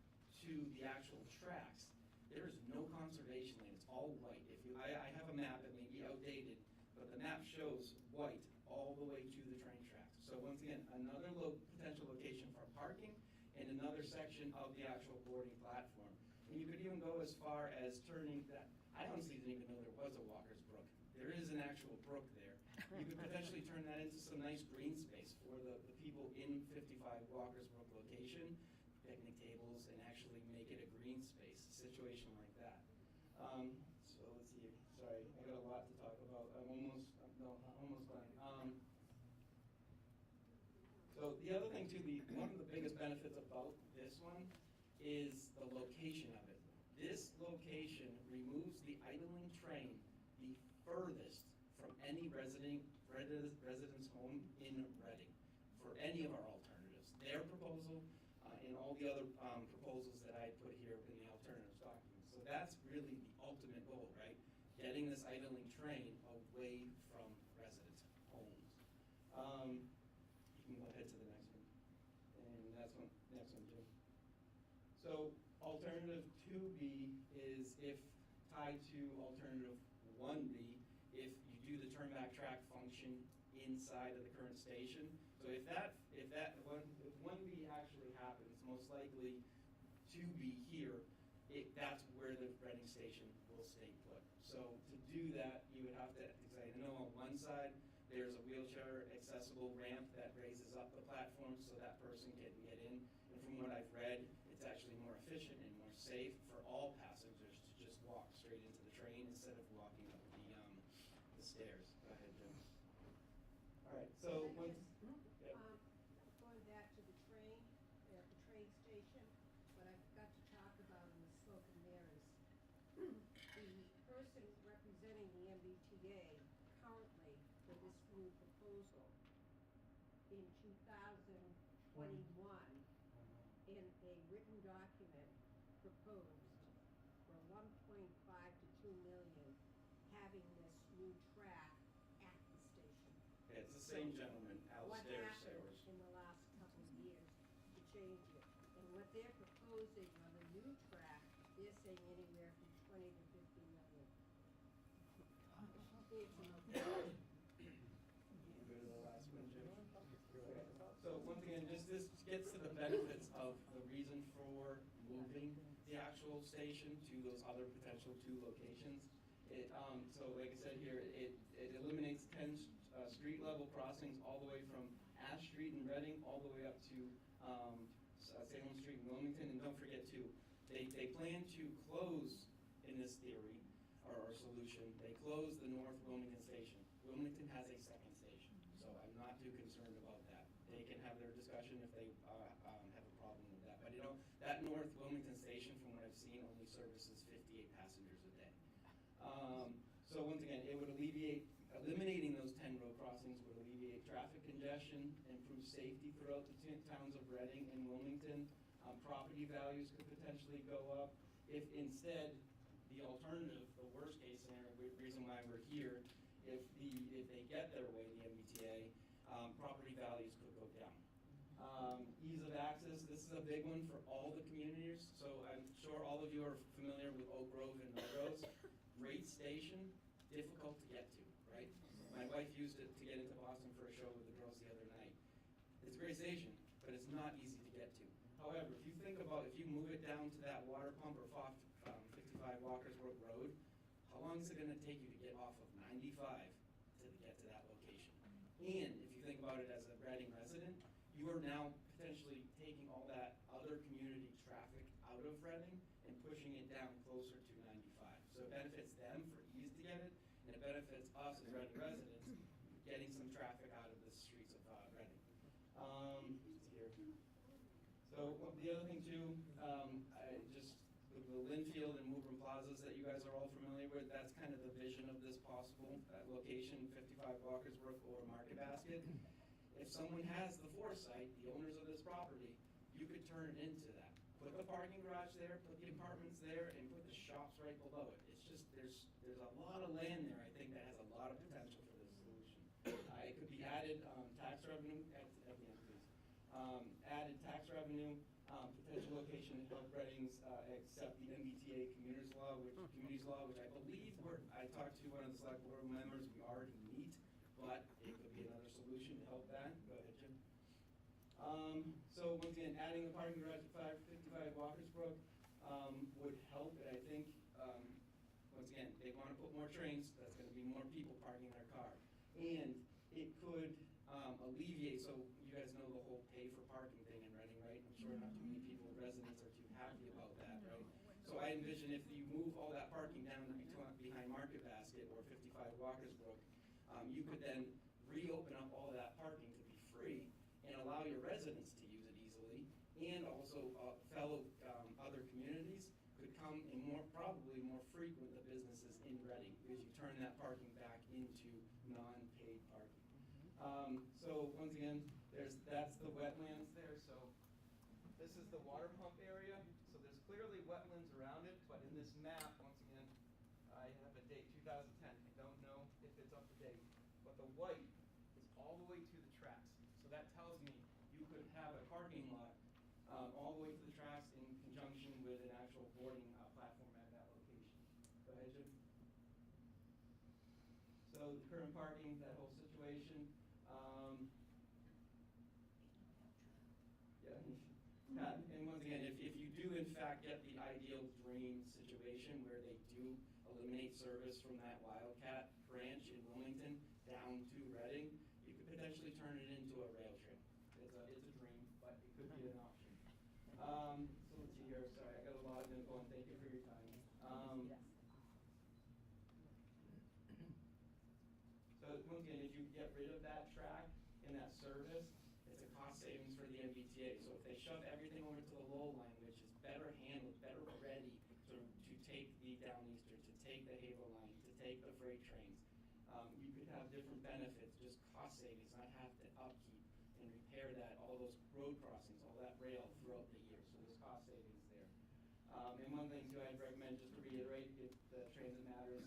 to the actual tracks, there is no conservation land. It's all white. If you, I have a map, it may be outdated, but the map shows white all the way to the train tracks. So once again, another potential location for parking and another section of the actual boarding platform. And you could even go as far as turning that, I honestly didn't even know there was a Walker's Brook. There is an actual brook there. You could potentially turn that into some nice green space for the people in 55 Walker's Brook location, picnic tables, and actually make it a green space, a situation like that. So let's see, sorry, I got a lot to talk about. I'm almost done. So the other thing too, one of the biggest benefits about this one is the location of it. This location removes the idling train the furthest from any resident's home in Reading for any of our alternatives. Their proposal and all the other proposals that I put here in the alternatives document. So that's really the ultimate goal, right? Getting this idling train away from residents' homes. You can go ahead to the next one. And that's one, next one, Jim. So alternative 2B is if tied to alternative 1B, if you do the turnback track function inside of the current station. So if 1B actually happens, most likely 2B here, that's where the Reading station will stay put. So to do that, you would have to, because I know on one side, there's a wheelchair accessible ramp that raises up the platform so that person can get in. And from what I've read, it's actually more efficient and more safe for all passengers to just walk straight into the train instead of walking up the stairs. Go ahead, Jim. All right, so Going back to the train station, what I forgot to talk about in the slogan there is the person representing the MBTA currently for this new proposal in 2021 in a written document proposed for 1.5 to 2 million having this new track at the station? Yeah, it's the same gentleman, What Alistair happened Sayers. in the last couple of years to change it? And what they're proposing on the new track, they're saying anywhere from 20 to 50 million. It's an You go to the last one, Jim. So once again, just this gets to the benefits of the reason for moving the actual station to those other potential 2 locations. So like I said here, it eliminates 10 street level crossings all the way from Ash Street in Reading all the way up to Salem Street in Wilmington. And don't forget too, they plan to close, in this theory or solution, they close the North Wilmington station. Wilmington has a second station, so I'm not too concerned about that. They can have their discussion if they have a problem with that. But that North Wilmington station, from what I've seen, only services 58 passengers a day. So once again, it would eliminating those 10 road crossings would alleviate traffic congestion, improve safety throughout the towns of Reading and Wilmington. Property values could potentially go up. If instead, the alternative, the worst case scenario, the reason why we're here, if they get their way, the MBTA, property values could go down. Ease of access, this is a big one for all the communities. So I'm sure all of you are familiar with Oak Grove and Melrose. Great station, difficult to get to, right? My wife used it to get into Boston for a show with the girls the other night. It's a great station, but it's not easy to get to. However, if you think about, if you move it down to that water pump or 55 Walkersburg Road, how long is it gonna take you to get off of 95 to get to that location? And if you think about it as a Reading resident, you are now potentially taking all that other community traffic out of Reading and pushing it down closer to 95. So it benefits them for ease to get it, and it benefits us as Reading residents getting some traffic out of the streets of Reading. Here. So the other thing too, the Linfield and Woburn Plazas that you guys are all familiar with, that's kind of the vision of this possible location, 55 Walkersburg or Market Basket. If someone has the foresight, the owners of this property, you could turn it into that. Put the parking garage there, put the apartments there, and put the shops right below it. It's just, there's a lot of land there, I think, that has a lot of potential for this solution. It could be added tax revenue, at the end, please. Added tax revenue, potential location to help Reading's accept the MBTA communities law, which I believe I talked to one of the select board members, we already meet, but it could be another solution to help that. Go ahead, Jim. So once again, adding the parking garage at 55 Walkersburg would help, and I think, once again, they want to put more trains, that's going to be more people parking their car. And it could alleviate, so you guys know the whole pay for parking thing in Reading, right? I'm sure not too many people, residents are too happy about that, right? So I envision if you move all that parking down behind Market Basket or 55 Walkersburg, you could then reopen up all that parking to be free and allow your residents to use it easily, and also fellow other communities could come and probably more frequent the businesses in Reading, because you turn that parking back into non-paid parking. So once again, that's the wetlands there. So this is the water pump area. So there's clearly wetlands around it, but in this map, once again, I have a date, 2010. I don't know if it's up to date, but the white is all the way to the tracks. So that tells me you could have a parking lot all the way to the tracks in conjunction with an actual boarding platform at that location. Go ahead, Jim. So the current parking, that whole situation. And once again, if you do in fact get the ideal dream situation where they do eliminate service from that Wildcat branch in Wilmington down to Reading, you could potentially turn it into a rail trail. It's a dream, but it could be an option. So let's see here. Sorry, I got a lot of info, and thank you for your time. So once again, if you get rid of that track and that service, it's a cost savings for the MBTA. So if they shove everything over to the Lowell line, which is better handled, better ready to take the Downeaster, to take the Havel line, to take the freight trains, you could have different benefits, just cost savings, not have to upkeep and repair all those road crossings, all that rail throughout the year. So there's cost savings there. And one thing too, I'd recommend, just to reiterate, if the transit matters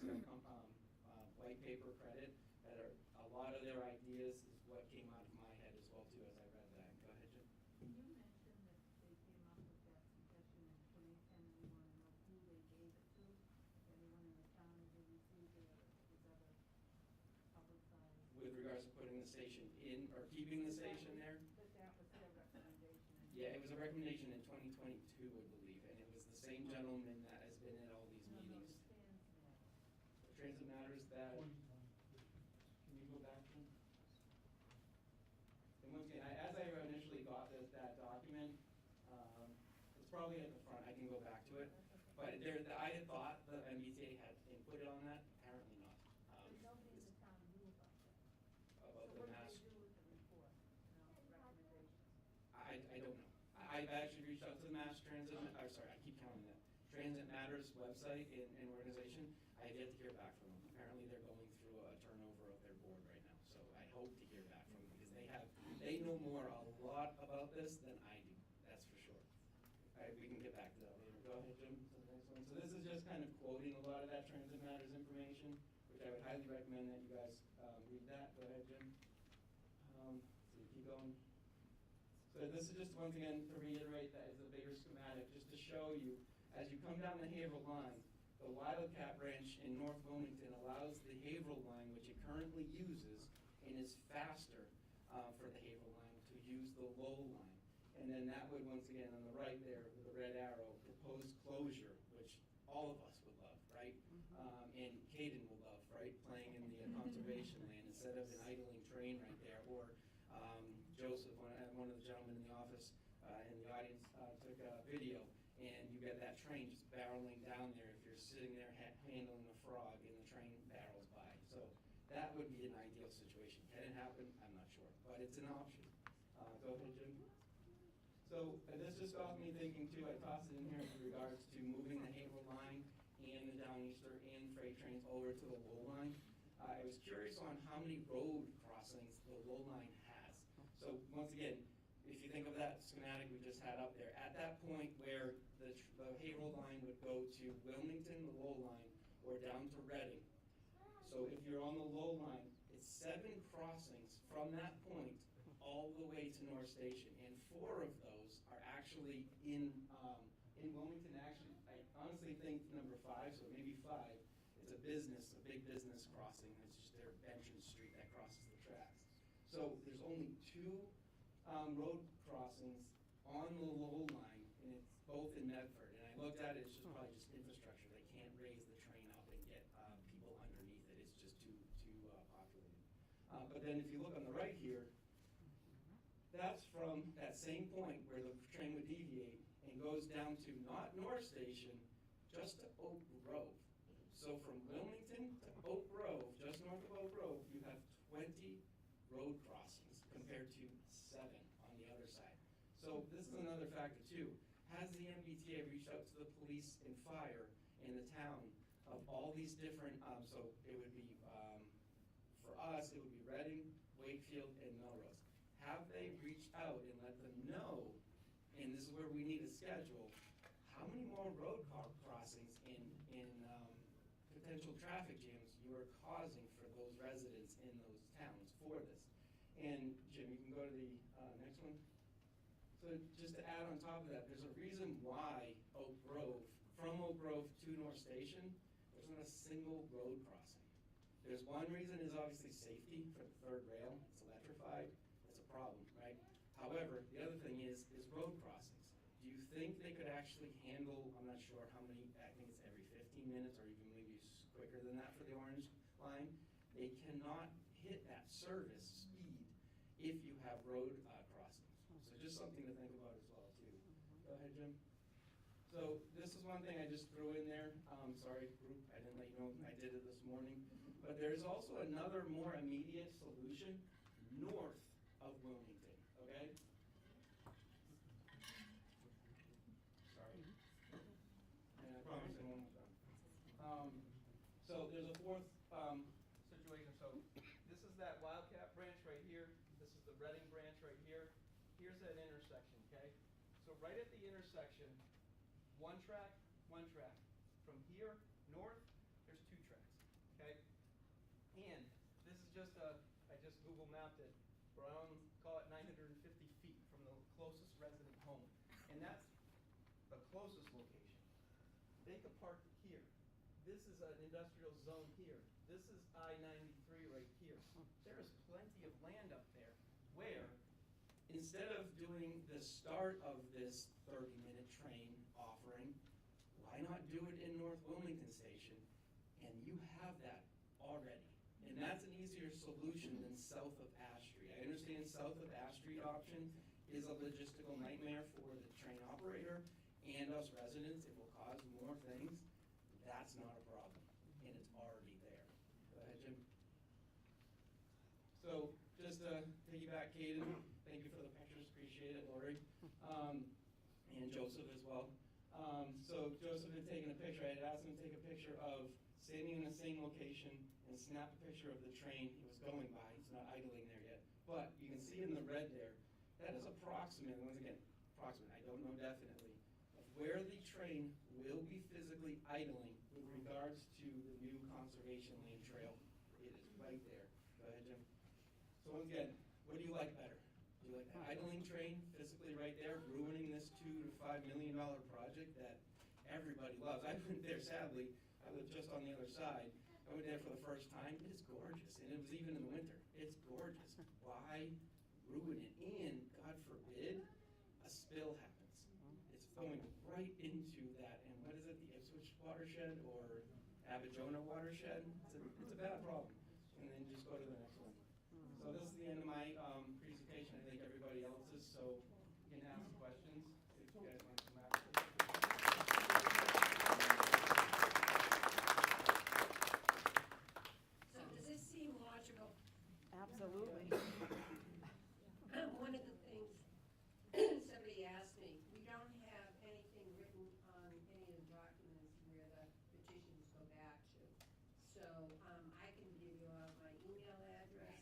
paper credit, that are, a lot of their ideas is what came out of my head as well too, as I read that. Go ahead, Jim. You mentioned that they came up with that suggestion in 2010, and we want to know who they gave it to. Anyone in the town who received it, or was that a publicized? With regards to putting the station in, or keeping the station there? But that was their recommendation. Yeah, it was a recommendation in 2022, I believe, and it was the same gentleman that has been at all these No, meetings. the trans matter. The Transit Matters that, can you go back to? And once again, as I initially got that document, it's probably at the front, I can go back to it. But I had thought the MBTA had inputted on that, apparently not. But nobody in the town knew about that. About So the what did mass. they do with the report, recommendations? I don't know. I've actually reached out to the Mass Transit, I keep counting that, Transit Matters website and organization. I have yet to hear back from them. Apparently they're going through a turnover of their board right now, so I hope to hear back from them, because they know a lot about this than I do, that's for sure. All right, we can get back to that later. Go ahead, Jim, to the next one. So this is just kind of quoting a lot of that Transit Matters information, which I would highly recommend that you guys read that. Go ahead, Jim. So you keep going. So this is just once again to reiterate that is a bigger schematic, just to show you, as you come down the Haverhill line, the Wildcat branch in North Wilmington allows the Haverhill line, which it currently uses, and is faster for the Haverhill line, to use the Low line. And then that would, once again, on the right there, with the red arrow, proposed closure, which all of us would love, right? And Caden would love, right? Playing in the conservation land instead of an idling train right there. Or Joseph, one of the gentlemen in the office, in the audience, took a video, and you get that train just barreling down there if you're sitting there handling a frog and the train barrels by. So that would be an ideal situation. Can it happen? I'm not sure, but it's an option. Go ahead, Jim. So this just got me thinking too, I tossed it in here with regards to moving the Haverhill line and the Downeaster and freight trains over to the Low line. I was curious on how many road crossings the Low line has. So once again, if you think of that schematic we just had up there, at that point where the Haverhill line would go to Wilmington, the Low line, or down to Reading. So if you're on the Low line, it's 7 crossings from that point all the way to North Station, and 4 of those are actually in Wilmington. Actually, I honestly think number 5, so maybe 5, it's a big business crossing. It's just their entrance street that crosses the tracks. So there's only 2 road crossings on the Low line, and it's both in Medford. And I looked at it, it's just probably just infrastructure. They can't raise the train up and get people underneath it. It's just too populated. But then if you look on the right here, that's from that same point where the train would deviate and goes down to not North Station, just to Oak Grove. So from Wilmington to Oak Grove, just north of Oak Grove, you have 20 road crossings compared to 7 on the other side. So this is another factor too. Has the MBTA reached out to the police and fire in the town of all these different, so it would be, for us, it would be Reading, Wakefield, and Melrose. Have they reached out and let them know, and this is where we need a schedule, how many more road crossings and potential traffic jams you are causing for those residents in those towns for this? And Jim, you can go to the next one. So just to add on top of that, there's a reason why Oak Grove, from Oak Grove to North Station, there's not a single road crossing. There's one reason is obviously safety for the 3rd rail. It's electrified. It's a problem, right? However, the other thing is road crossings. Do you think they could actually handle, I'm not sure how many, I think it's every 15 minutes or even maybe quicker than that for the Orange line. They cannot hit that service speed if you have road crossings. So just something to think about as well too. Go ahead, Jim. So this is one thing I just threw in there. Sorry, group, I didn't let you know I did it this morning. But there's also another more immediate solution north of Wilmington, okay? Sorry. And I promise I'm almost done. So there's a 4th situation. So this is that Wildcat branch right here. This is the Reading branch right here. Here's that intersection, okay? So right at the intersection, one track. From here north, there's 2 tracks, okay? And just I just Google mapped it. We're on, call it 950 feet from the closest resident home. And that's the closest location. They could park here. This is an industrial zone here. This is I-93 right here. There is plenty of land up there where, instead of doing the start of this 30-minute train offering, why not do it in North Wilmington Station? And you have that already. And that's an easier solution than south of Ash Street. I understand south of Ash Street option is a logistical nightmare for the train operator and us residents. It will cause more things. That's not a problem, and it's already there. Go ahead, Jim. So just to piggyback, Caden, thank you for the pictures, appreciate it, Lori, and Joseph as well. So Joseph had taken a picture. I had asked him to take a picture of standing in the same location and snap a picture of the train he was going by. It's not idling there yet, but you can see in the red there, that is approximate, once again, approximate, I don't know definitely, of where the train will be physically idling with regards to the new conservation lane trail. It is right there. Go ahead, Jim. So once again, what do you like better? Do you like the idling train physically right there, ruining this $2 to $5 million project that everybody loves? I went there, sadly. I live just on the other side. I went there for the first time. It is gorgeous, and it was even in the winter. It's gorgeous. Why ruin it? And God forbid, a spill happens. It's going right into that. And what is it? The Ipswich watershed or Abidjona watershed? It's a bad problem. And then just go to the next one. So this is the end of my presentation. I think everybody else's. So you can ask questions if you guys want to come back. So does this seem logical? Absolutely. One of the things somebody asked me, we don't have anything written on any of the documents where the petitions go back to. So I can give you my email address.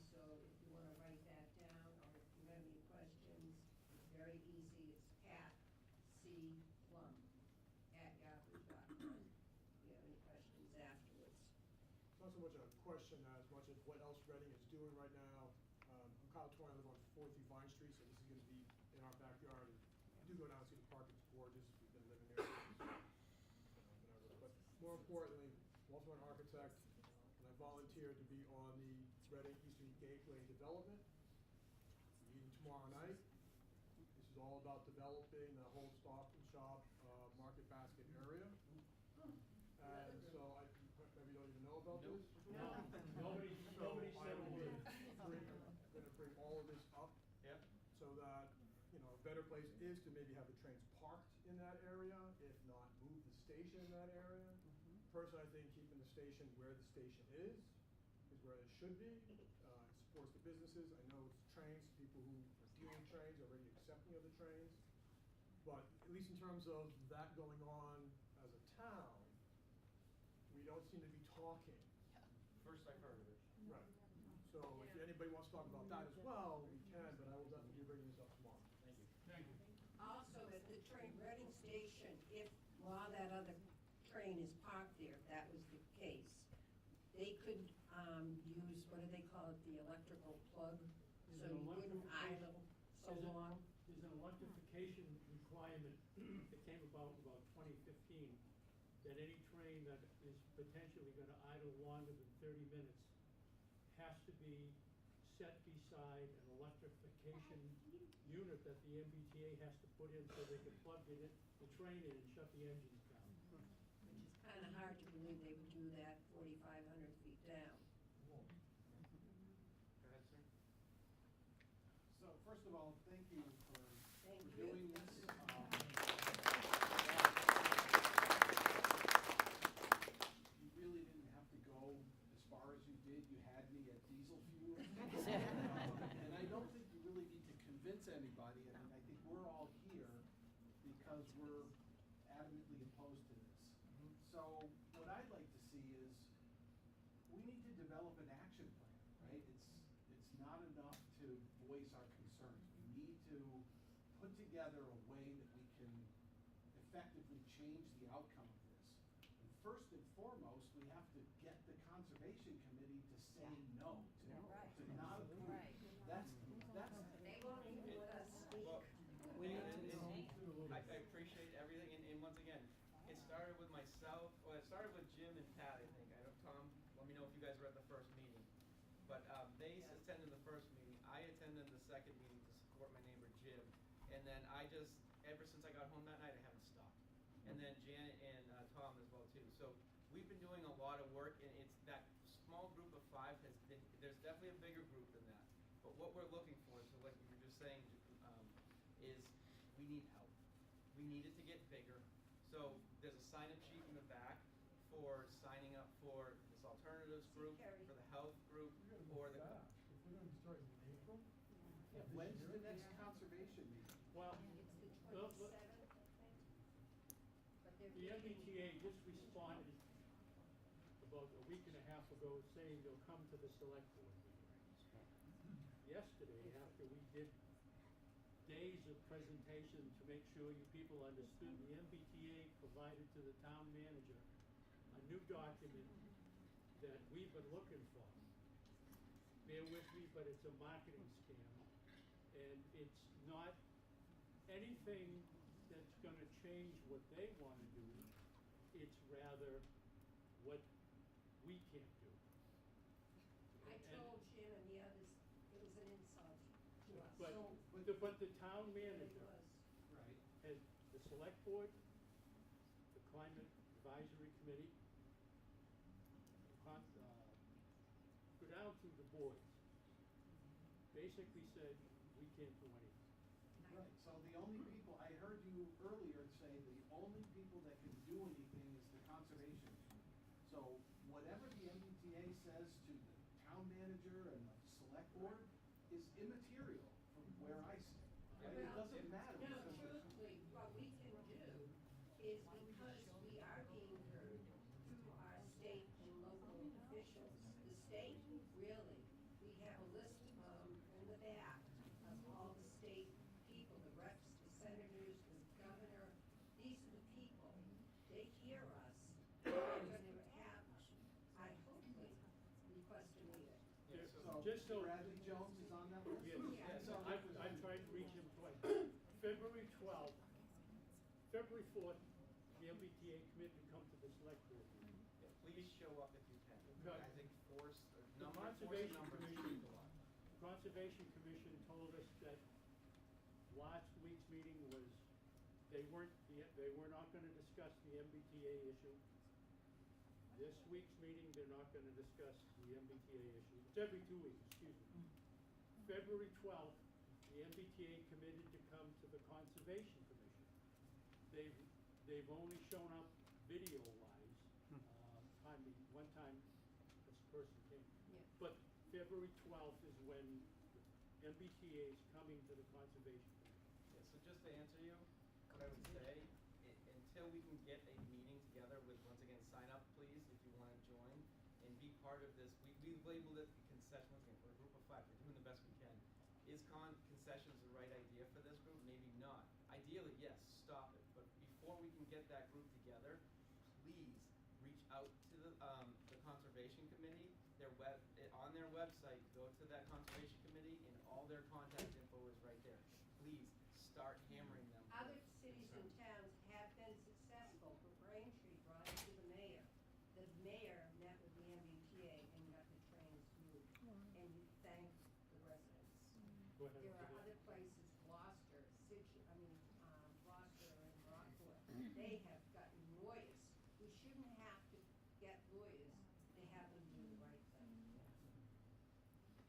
So if you want to write that down, or if you have any questions, it's very easy. It's patcplum@yahoo.com. If you have any questions afterwards. It's not so much a question as much as what else Reading is doing right now. I'm Kyle Torn, I live on 43 Vine Street, so this is going to be in our backyard. And do go down and see the park, it's gorgeous. We've been living there since, but more importantly, I'm also an architect, and I volunteered to be on the Reading Eastern Gateway development. Meeting tomorrow night. This is all about developing the whole Stop and Shop market basket area. And so I maybe don't even know about this. Nobody So said a word. I'm gonna bring all of this up. Yeah. So that, a better place is to maybe have the trains parked in that area, if not move the station in that area. Personally, I think keeping the station where the station is where it should be. It supports the businesses. I know it's trains, people who are viewing trains are already accepting of the trains. But at least in terms of that going on as a town, we don't seem to be talking. First I've heard of it. Right. So if anybody wants to talk about that as well, we can, but I will definitely be bringing this up tomorrow. Thank you. Thank you. Also, at the train Reading station, while that other train is parked there, if that was the case, they could use, what do they call it, the electrical plug, so you wouldn't idle so long. There's an electrification requirement that came about in about 2015, that any train that is potentially going to idle longer than 30 minutes has to be set beside an electrification unit that the MBTA has to put in so they can plug it in, the train in and shut the engines down. Which is kind of hard to believe they would do that 4,500 feet down. Go ahead, sir. So first of all, thank you for Thank you. doing this. You really didn't have to go as far as you did. You had me at diesel fuel. And I don't think you really need to convince anybody. I mean, I think we're all here because we're adamantly opposed to this. So what I'd like to see is we need to develop an action plan, right? It's not enough to voice our concerns. We need to put together a way that we can effectively change the outcome of this. And first and foremost, we have to get the conservation committee to say no, Right. to not approve. Right. That's, They won't even let us speak. Well, I appreciate everything, and once again, it started with myself, well, it started with Jim and Pat, I think. I don't, Tom, let me know if you guys were at the first meeting. But, they attended the first meeting, I attended the second meeting to support my neighbor Jim. And then I just, ever since I got home that night, I haven't stopped. And then Janet and, Tom as well too. So we've been doing a lot of work, and it's that small group of 5 has been, there's definitely a bigger group than that. But what we're looking for, so like you were just saying, is we need help. We need it to get bigger. So there's a sign-up sheet in the back for signing up for this alternatives group, for the health group, or the. If we're gonna start in April? yeah, when's the next conservation meeting? Well, It's the the- 27th, I think. But they're the meeting- MBTA just responded about a week and a half ago saying they'll come to the select board meeting. Yesterday, after we did days of presentation to make sure you people understood, the MBTA provided to the town manager a new document that we've been looking for. Bear with me, but it's a marketing scam, and it's not anything that's gonna change what they wanna do. It's rather what we can't do. I And- told Jim and the others, it was an insult to us. But the town It manager was. Right. has the select board, the climate advisory committee, go down through the boards. Basically said, we can't do anything. Right, so the only people, I heard you earlier say the only people that can do anything is the conservation. So whatever the MBTA says to the town manager and the select board is immaterial from where I sit. Right? It doesn't matter. No, because it's- truthfully, what we can do is because we are being heard through our state and local officials. The state, really, we have a list in the back of all the state people, the reps, the senators, the governor. These are the people. They hear us. They're gonna have, I hopefully, request a meeting. Yeah, So Just so- Bradley Jones is on that list? Yes, Yeah. So- I've tried to reach him twice. February 4th, the MBTA committee to come to the select board meeting. Yeah, please show up if you can. Okay. I think force The numbers Conservation speak Commission, a lot. Conservation Commission told us that last week's meeting was, they were not gonna discuss the MBTA issue. This week's meeting, they're not gonna discuss the MBTA issue. It's every 2 weeks, excuse me. February 12th, the MBTA committed to come to the Conservation Commission. They've only shown up video-wise. One time this person came. Yeah. But February 12th is when the MBTA is coming to the Conservation Commission. Yeah, so just to answer you, what I would say, until we can get a meeting together with, once again, sign up please if you wanna join and be part of this. We've labeled it the concession, once again, we're a group of 5, we're doing the best we can. Is concessions the right idea for this group? Maybe not. Ideally, yes, stop it, but before we can get that group together, please reach out to the Conservation Committee, on their website, go to that Conservation Committee, and all their contact info is right there. Please, start hammering them. Other cities and towns have been successful. For Braintree brought it to the mayor. The mayor met with the MBTA and got the trains moved. And you thank the residents. Go ahead. There are other places, Gloucester, Gloucester and Rockport. They have gotten lawyers. We shouldn't have to get lawyers to have them do the right thing.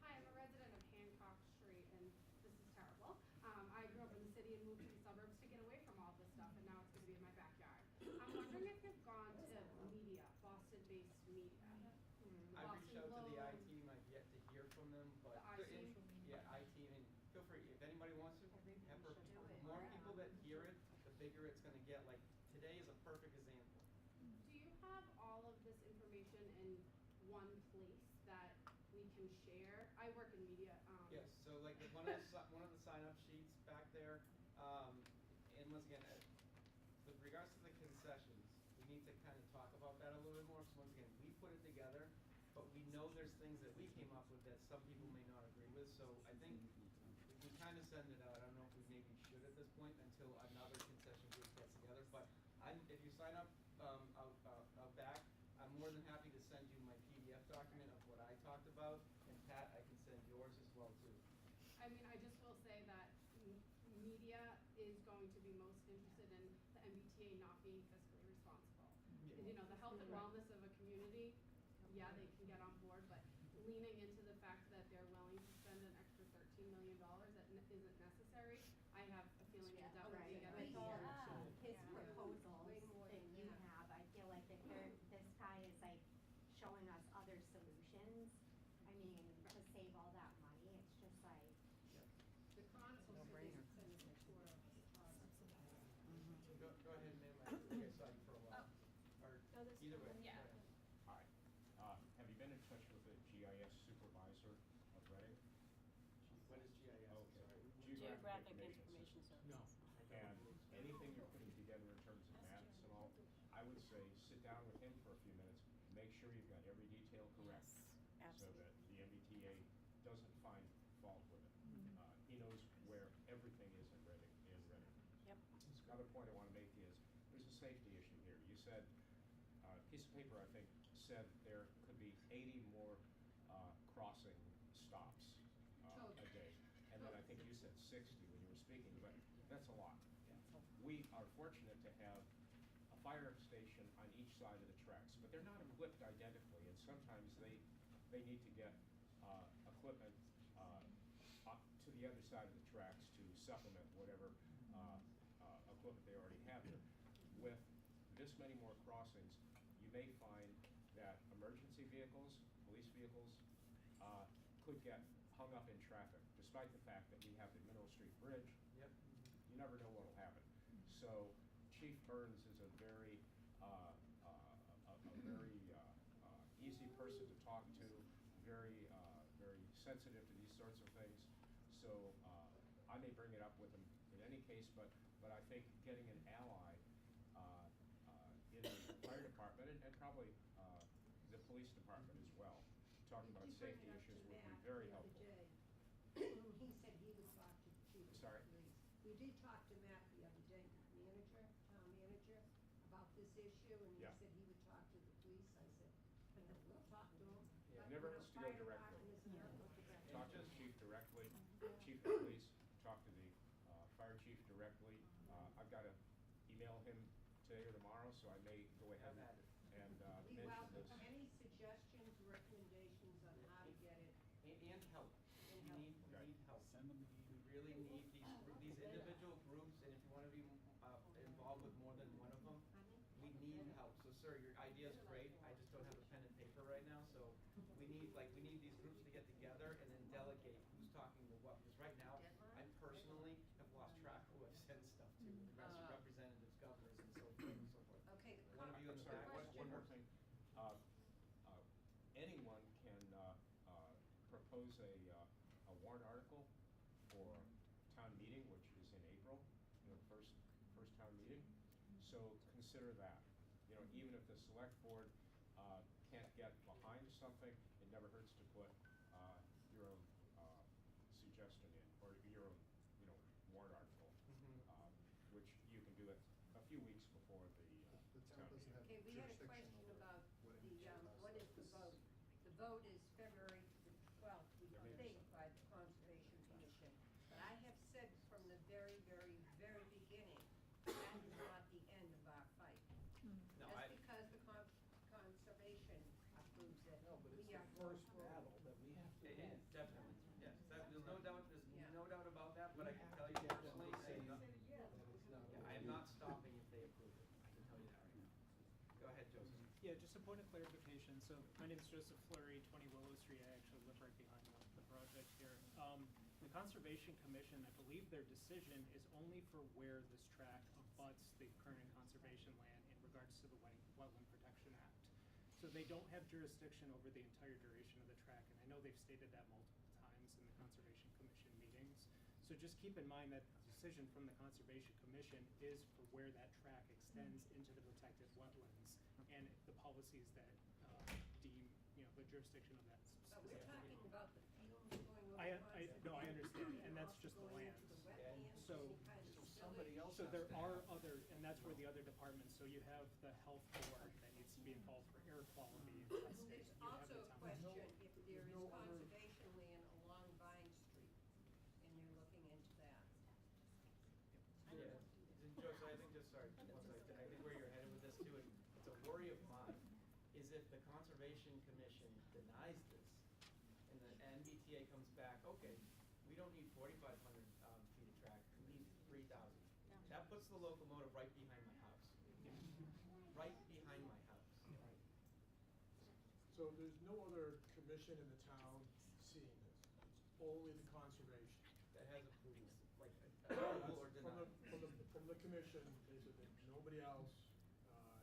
Hi, I'm a resident of Hancock Street, and this is terrible. I grew up in the city and moved to the suburbs to get away from all this stuff, and now it's gonna be in my backyard. I'm wondering if you've gone to media, Boston-based media. I reached out to the Boston I Globe. team, I've yet to hear from them, but. The IT? Yeah, I team, and feel free, if anybody wants to, pepper, should do it. more people that hear it, the bigger it's gonna get. Like, today is a perfect example. Do you have all of this information in one place that we can share? I work in media. Yes, so like one of the sign-up sheets back there, and once again, with regards to the concessions, we need to kind of talk about that a together, but we know there's things that we came up with that some people may not agree with, so I think we kind of send it out. I don't know if we maybe should at this point until another concession group gets together, but if you sign up out back, I'm more than happy to send you my PDF document of what I talked about, and Pat, I can send yours as well too. I mean, I just will say that media is going to be most interested in the MBTA not being fiscally responsible. You know, the health and wellness of a community, yeah, they can get on board, but leaning into the fact that they're willing to spend an extra $13 million that isn't necessary, I have a feeling that that would be a With his Yeah. proposals Way more that than you that. have, I feel like that this guy is like showing us other solutions. I mean, to save all that money, it's just like, The Chronicle No said brainer. they send a tour of the product. Go ahead, ma'am, I think I saw you for a while. Or No, this either way. one, yeah. go ahead. Hi. Have you been in touch with the GIS supervisor of Reading? What is GIS? I'm Okay. sorry. Geographic Information Services. No. And anything you're putting together in terms of maps and all, I would say sit down with him for a few minutes, make sure you've got every detail correct. So that the MBTA doesn't find fault with it. He knows where everything is in Reading. Yep. Another point I want to make is, there's a safety issue here. You said, a piece of paper, I think, said there could be 80 more crossing stops a day. And then I think you said 60 when you were speaking, but that's a lot. We are fortunate to have a fire station on each side of the tracks, but they're not equipped identically, and sometimes they need to get equipment to the other side of the tracks to supplement whatever equipment they already have there. With this many more crossings, you may find that emergency vehicles, police vehicles, could get hung up in traffic, despite the fact that we have the Mineral Street Bridge. Yep. You never know what'll happen. So Chief Burns is a very easy person to talk to, very sensitive to these sorts of things. So I may bring it up with him in any case, but I think getting an ally in the fire department and probably the police department as well, talking about safety issues would be very helpful. He said he would talk to the chief of Sorry? police. We did talk to Matt the other day, town manager, about this issue, and he Yeah. said he would talk to the police. I said, we'll talk to him. Yeah, But, never you know, hurts to go fire directly. department is not looking at it. Talk to the chief directly, chief of police, talk to the fire chief directly. I've got to email him today or tomorrow, so I may go ahead Have at it. and Well, mention this. any suggestions, recommendations on how to get it? And help. And We help. need help. Send them the We really need these individual groups, and if you want to be involved with more than one of them, we need help. So sir, your idea is great, I just don't have a pen and paper right now, so we need these groups to get together and then delegate who's talking to what, because right now, I personally have lost track of who I send stuff to, the rest of representatives, governors, and so forth and so forth. Okay, the One of you in I'm the sorry, back. one more thing. Anyone can propose a warrant article for town meeting, which is in April, the first town meeting. So consider that. You know, even if the select board can't get behind something, it never hurts to put your own suggestion in, or your own, warrant article, which you can do it a few weeks before the town meeting. Okay, we had a question about what is the vote? The vote is February the 12th, we think, by the Conservation Commission. But I have said from the very, very, very beginning, that is not the end of our fight. No, Just because the conservation approves it. No, but it's we the are first going forward. battle that we have to It win. is, definitely, yes, there's no doubt about that, but I can tell you We have to personally, say I am not, that it's not I am not stopping if they approve it, I can tell you that right now. Go ahead, Joseph. Yeah, just a point of clarification. So my name is Joseph Fleury, 20 Willow Street. I actually live right behind the project here. The Conservation Commission, I believe their decision is only for where this track abuts the current conservation land in regards to the Wetland Protection Act. So they don't have jurisdiction over the entire duration of the track, and I know they've stated that multiple times in the Conservation Commission meetings. So just keep in mind that the decision from the Conservation Commission is for where that track extends into the protected wetlands and the policies that deem the jurisdiction of that But we're specific. talking about the fumes going over No, I conservation understand, and and that's also just the going land. into the wetlands, So, any kind of somebody spillage. else so has there to are have- other, and that's where the other departments, so you have the health board that needs to be involved for air quality testing. There's You have also the a town- question if there is no other- conservation land along Vine Street, and they're looking into that. Yeah, and Joseph, I think just, sorry, one second, I think where you're headed with this too, it's a worry of mine, is if the Conservation Commission denies this, and the MBTA comes back, okay, we don't need 4,500 feet of track, we need 3,000. That puts the locomotive right behind my house. Right behind my house. So there's no other commission in the town seeing this. It's only the conservation. That has approval, like, That's approval or From denial. from the commission, they said that nobody else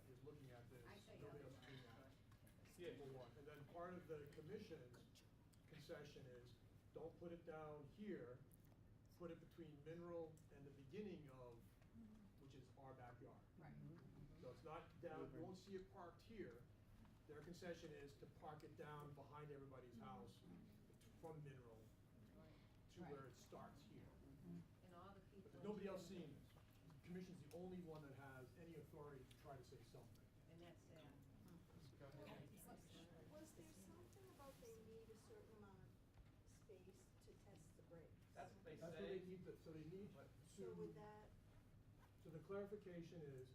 is looking at this. I say Nobody others. else is doing that. Number one. And then part of the commission's concession is, don't put it down here, put it between Mineral and the beginning of, which is our backyard. Right. So it's not down, you won't see it parked here. Their concession is to park it down behind everybody's house from Mineral to where it starts here. And all the people. But there's nobody else seeing this. The commission's the only one that has any authority to try to say something. And that's sad. Go ahead. Was there something about they need a certain amount of space to test the brakes? That's what they That's what say. they need, so they need to, So with that, so the clarification is,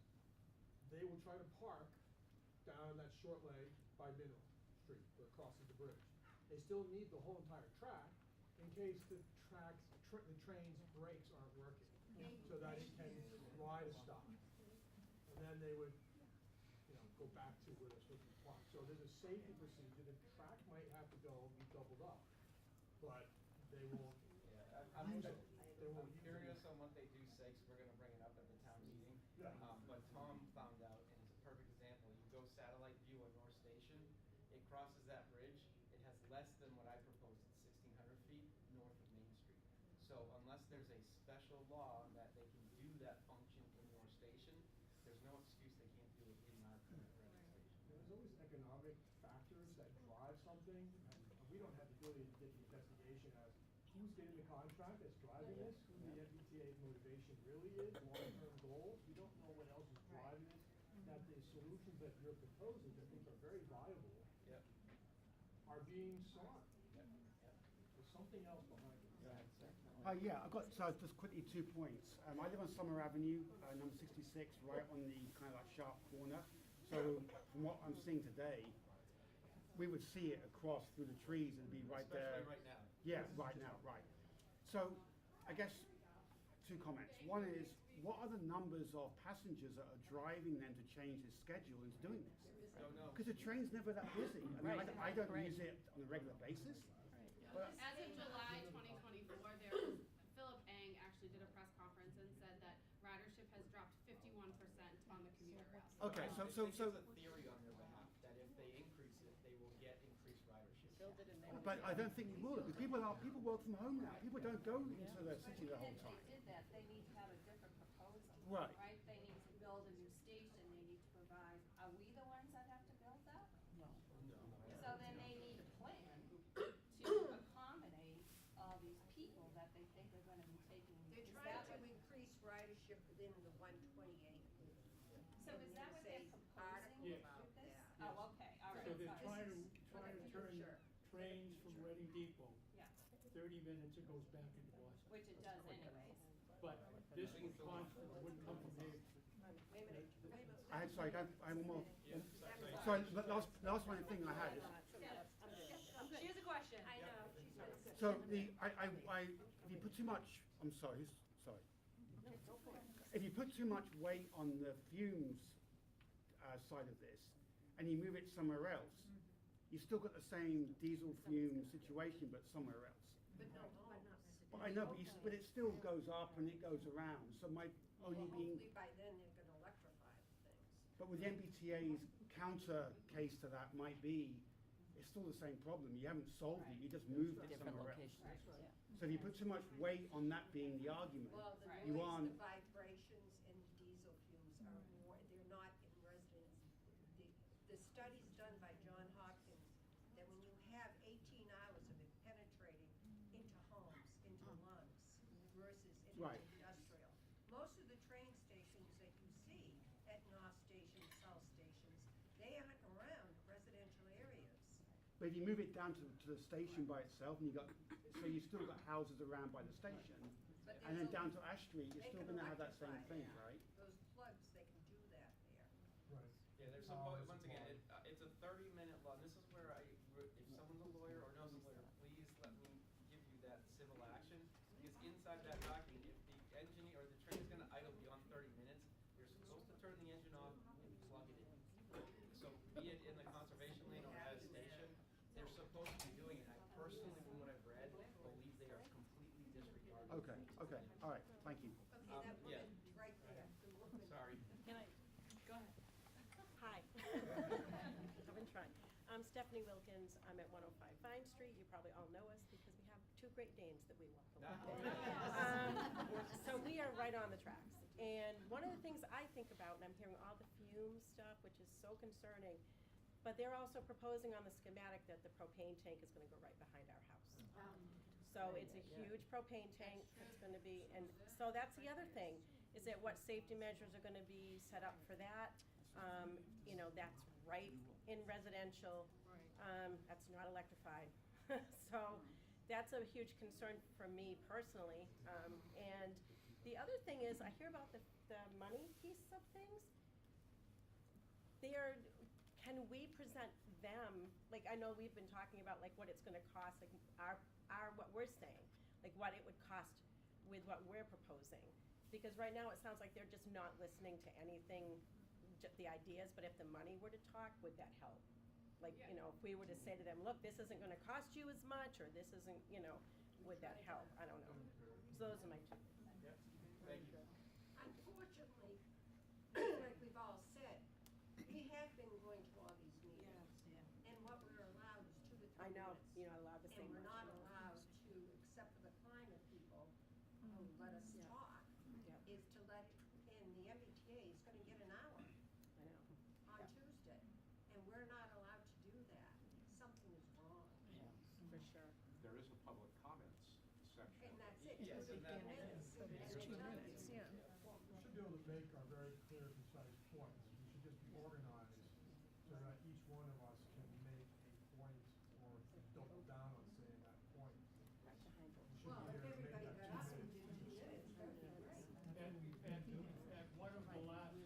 they will try to park down that short leg by Mineral Street, where it crosses the bridge. They still need the whole entire track in case the train's brakes aren't working, so that it can ride a stop. And then they would, go back to where they're supposed to park. So there's a safety procedure, the track might have to go, be doubled up, but they won't, Yeah, I'm curious on what they do say, because we're gonna bring it up at the town meeting. Yeah. But Tom found out, and it's a perfect example, you go satellite view on North Station, it crosses that bridge, it has less than what I proposed, it's 1,600 feet north of Main Street. So unless there's a special law that they can do that function in North Station, there's no excuse they can't do it in our current railway station. there's always economic factors that drive something, and we don't have the ability to get the investigation as who's getting the contract that's driving this, who the MBTA's motivation really is, long-term goals, we don't know what else is driving this, that the solutions that you're proposing, that I think are very viable, Yep. are being sought. Yep. There's something else behind it. Go ahead, sir. Yeah, I've got, so just quickly 2 points. I live on Summer Avenue, number 66, right on the kind of like sharp corner. So from what I'm seeing today, we would see it across through the trees and be right there. Especially right now. Yeah, right now, right. So I guess 2 comments. One is, what are the numbers of passengers that are driving them to change his schedule into doing this? Don't know. Because the train's never that busy. I mean, I don't use it on a regular basis. But As of July 2024, Philip Ang actually did a press conference and said that ridership has dropped 51% on the commuter rails. Okay, I so think it's a theory on their behalf, that if they increase it, they will get increased ridership. But I don't think you will, because people work from home now. People don't go into the city the whole time. If they did that, they need to have a different proposal. Right. Right? They need to build a new station, they need to provide, are we the ones that have to build that? No. So then they need a plan to accommodate all these people that they think are gonna be taking. They're is trying that to what- increase ridership within the 128. So is that what they're There's proposing article with about this? that. Oh, okay, all right. So they're sorry. trying to turn Sure. trains from Reading Depot, Yeah, 30 minutes it goes back into Boston. which it does anyways. But this would wouldn't come from here. Wait a minute, wait a minute. I'm more. Yeah, Sorry, but last one thing I had is, She has a question. I know, she's gonna. so if you put too much, I'm sorry, sorry. If you put too much weight on the fumes side of this, and you move it somewhere else, you still got the same diesel fume situation, but somewhere else. But no, but not. But I know, but it still goes up and it goes around, so my only being, Hopefully by then they're gonna electrify things. but with the MBTA's counter case to that might be, it's still the same problem, you haven't solved it, you just moved it somewhere else. So if you put too much weight on that being the argument, Well, the you noise, aren't, the vibrations, and the diesel fumes are more, they're not in residents. The studies done by John Hopkins, that when Right. industrial. Most of the train stations that you see at North Station, South Stations, they aren't around residential areas. But if you move it down to the station by itself, and so you still got houses around by the station, But and then there's down a- to Ash Street, you're they still can gonna have that same electrify thing, that. right? Those plugs, they can do that there. Right. Yeah, there's Power supposed, once again, supply. it's a 30-minute law. This is where if someone's a lawyer or knows a lawyer, please let me give you that civil action. Because inside that document, if the engineer or the train is gonna idle beyond 30 minutes, you're supposed to turn the engine off and plug it in. So be it in the conservation lane or at a station, they're supposed to be doing it. I personally, from what I've read, believe they are completely disregarding. Okay, okay, all right, thank you. Okay, that yeah. woman's right there, the woman. Sorry. Can I, go ahead. Hi. I've been trying. I'm Stephanie Wilkins. I'm at 105 Vine Street. You probably all know us because we have two Great Danes that we walk along. So we are right on the tracks. And one of the things I think about, and I'm hearing all the fume stuff, which is so concerning, but they're also proposing on the schematic that the propane tank is gonna go right behind our house. So it's a huge propane tank that's gonna be, and so that's the other thing, is that what safety measures are gonna be set up for that? You know, that's right in residential, that's not electrified. So that's a huge concern for me personally. And the other thing is, I hear about the money piece of things. Can we present them, like, I know we've been talking about like what it's gonna cost, like what we're saying, like what it would cost with what we're proposing. Because right now it sounds like they're just not listening to anything, the ideas, but if the money were to talk, would that help? Like, you know, if we were to say to them, look, this isn't gonna cost you as much, or this isn't, you know, would that help? I don't know. So those are my two. Yep. Thank you. Unfortunately, like we've all said, we have been going to all these meetings. And what we're allowed is 2 to 3 I know, minutes. you're not allowed to say And we're much. not allowed to, except for the climate people who let us talk, Yeah. is to let, and the MBTA is gonna get an hour I know. on Tuesday. And we're not allowed to do that. Something is wrong. For sure. There is a public comments section. And that's it, 2 Yes, to and 3 that- minutes. But it's And 2 tell minutes, you- yeah. We should be able to make our very clear, concise points. We should just be organized so that each one of us can make a point or double down on saying that point. Right behind it. We should Well, be if able to make everybody that got up 2 and minutes. did 2 minutes, that'd be great. At one of the last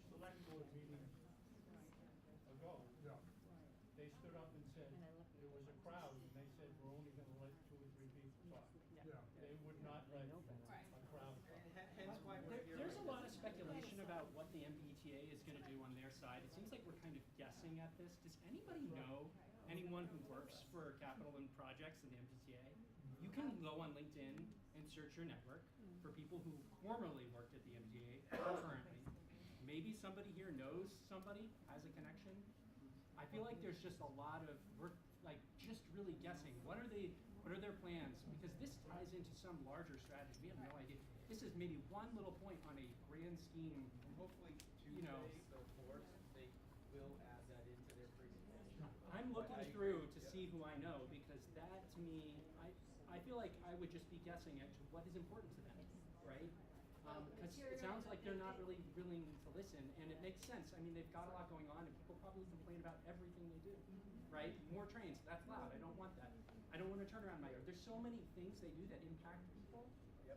select board meetings ago, Yeah. they stood up and said, there was a crowd, and they said, we're only gonna let 2 or 3 people talk. Yeah. They would not let a crowd talk. Hence why we're here. There's a lot of speculation about what the MBTA is gonna do on their side. It seems like we're kind of guessing at this. Does anybody know anyone who works for capital and projects in the MBTA? You can go on LinkedIn and search your network for people who formerly worked at the MBTA or currently. Maybe somebody here knows somebody, has a connection. I feel like there's just a lot of, we're like just really guessing. What are their plans? Because this ties into some larger strategy. We have no idea. This is maybe one little point on a grand scheme. And hopefully You know. Tuesday, the 4th, they will add that into their presentation. I'm But looking I through agree. to Yeah. see who I know, because that to me, I feel like I would just be guessing at what is important to them, right? Because it sounds like they're not really willing to listen, and it makes sense. I mean, they've got a lot going on, and people probably complain about everything they do, right? More trains, that's loud, I don't want that. I don't want to turn around my yard. There's so many things they do that impact people. Yep.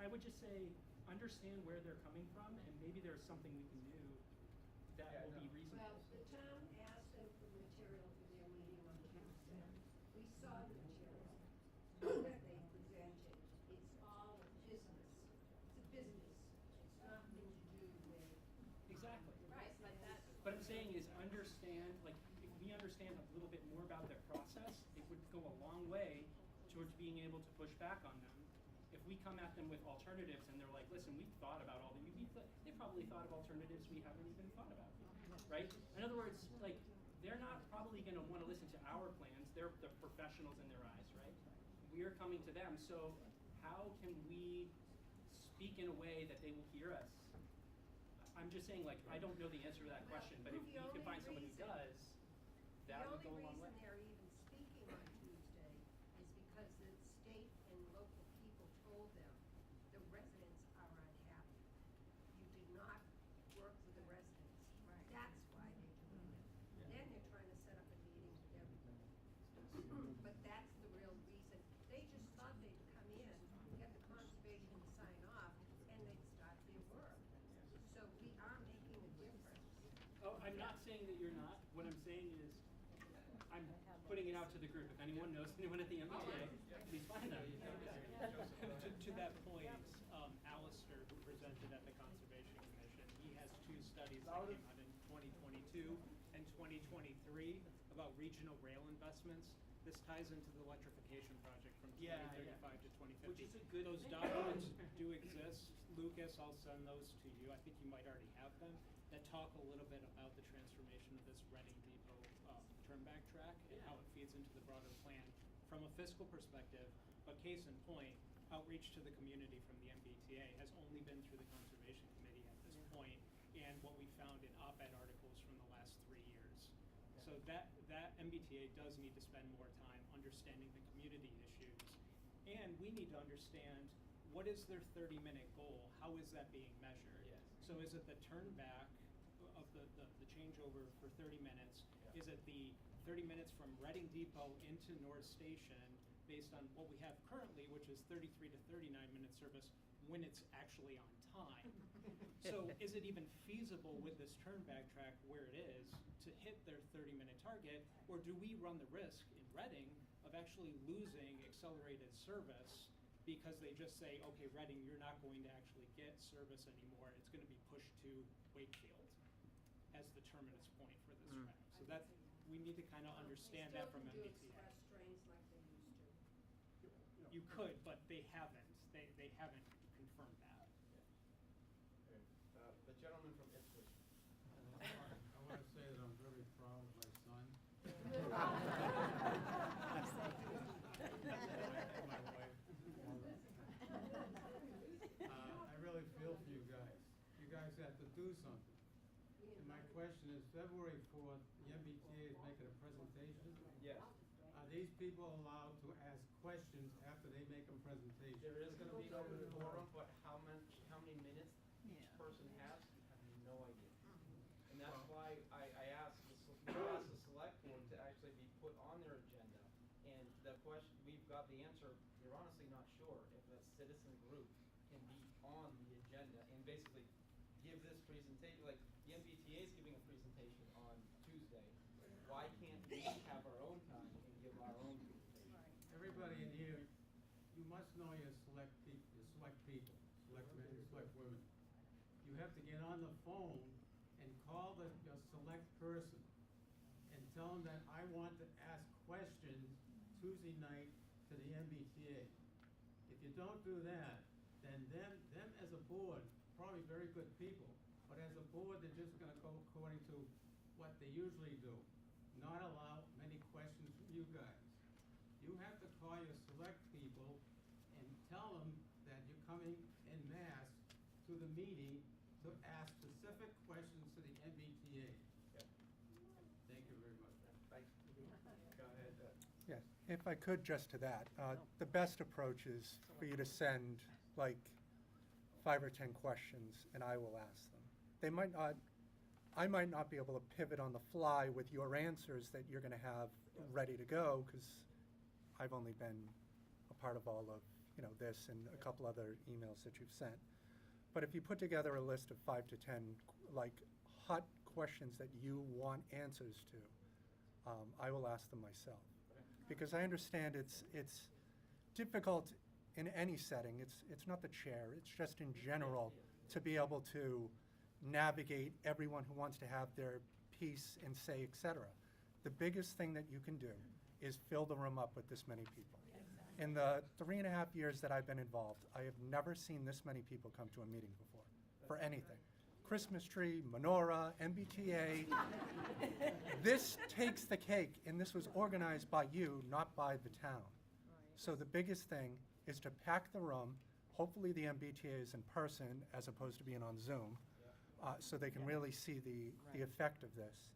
I would just say, understand where they're coming from, and maybe there's something we can do that Yeah, will no. be reasonable. Well, the town asked them for material for their meeting on Tuesday. We saw the material that they presented. It's all a business. It's a business. It's nothing to do with. Exactly. Right, but that, What I'm saying is understand, like, if we understand a little bit more about their process, it would go a long way towards being able to push back on them. If we come at them with alternatives and they're like, listen, we've thought about all the, they probably thought of alternatives we haven't even thought about, right? In other words, like, they're not probably gonna wanna listen to our plans, they're the professionals in their eyes, right? We're coming to them, so how can we speak in a way that they will hear us? I'm just saying, like, I don't know the answer to that question, but if we can find someone who does, that would go a long way. The only reason they're even speaking on Tuesday is because the state and local people told them saying that you're not. What I'm saying is, I'm putting it out to the group. If anyone knows anyone at the MBTA, please find them. To that point, Alistair, who presented at the Conservation Commission, he has two studies that came out in 2022 and 2023 about regional rail investments. This ties into the electrification project from 2035 to 2050. Which is a good Those thing. documents do exist. Lucas, I'll send those to you. I think you might already have them, that talk a little bit about the transformation of this Reading Depot turnback track and how it feeds into the broader plan from a fiscal perspective. But case in point, outreach to the community from the MBTA has only been through the Conservation Committee at this point, and what we found in op-ed articles from the last 3 years. So that MBTA does need to spend more time understanding the community issues, and we need to understand what is their 30-minute goal? How is that being measured? Yes. So is it the turnback of the changeover for 30 minutes? Is it the 30 minutes from Reading Depot into North Station based on what we have currently, which is 33 to 39-minute service when it's actually on time? So is it even feasible with this turnback track where it is to hit their 30-minute target, or do we run the risk in Reading of actually losing accelerated service because they just say, okay, Reading, you're not going to actually get service anymore. It's going to be pushed to Wakefield as the terminus point for this track. So that, we need to kind of understand that from They still MBTA. can do express trains like they used to. You could, but they haven't. They haven't confirmed that. The gentleman from Ipswich. I want to say that I'm very proud of my son. My wife. I really feel for you guys. You guys have to do something. And my question is, February 4th, the MBTA is making a presentation. Yes. Are these people allowed to ask questions after they make a presentation? There is gonna be open forum, but how many minutes each person has, I have no idea. And that's why I asked the select board to actually be put on their agenda. And the question, we've got the answer, we're honestly not sure if a citizen group can be on the agenda and basically give this presentation, like the MBTA is giving a presentation on Tuesday. Why can't we have our own time and give our own presentation? Everybody in here, you must know your select people, select men, select women. You have to get on the phone and call your select person and tell them that I want to ask questions Tuesday night to the MBTA. If you don't do that, then them as a board, probably very good people, but as a board, they're just gonna go according to what they usually do, not allow many questions from you guys. You have to call your select people and tell them that you're coming en masse to the meeting to ask specific questions to the MBTA. Thank you very much. Go ahead. Yes, if I could, just to that, the best approach is for you to send like 5 or 10 questions, and I will ask them. They might not, I might not be able to pivot on the fly with your answers that you're going to have ready to go, because I've only been a part of all of this and a couple other emails that you've sent. But if you put together a list of 5 to 10 like hot questions that you want answers to, I will ask them myself. Because I understand it's difficult in any setting. It's not the chair. It's just in general to be able to navigate everyone who wants to have their piece and say, etc. The biggest thing that you can do is fill the room up with this many people. In the 3.5 years that I've been involved, I have never seen this many people come to a meeting before for anything. Christmas tree, menorah, MBTA. This takes the cake, and this was organized by you, not by the town. So the biggest thing is to pack the room. Hopefully the MBTA is in person as opposed to being on Zoom, so they can really see the effect of this.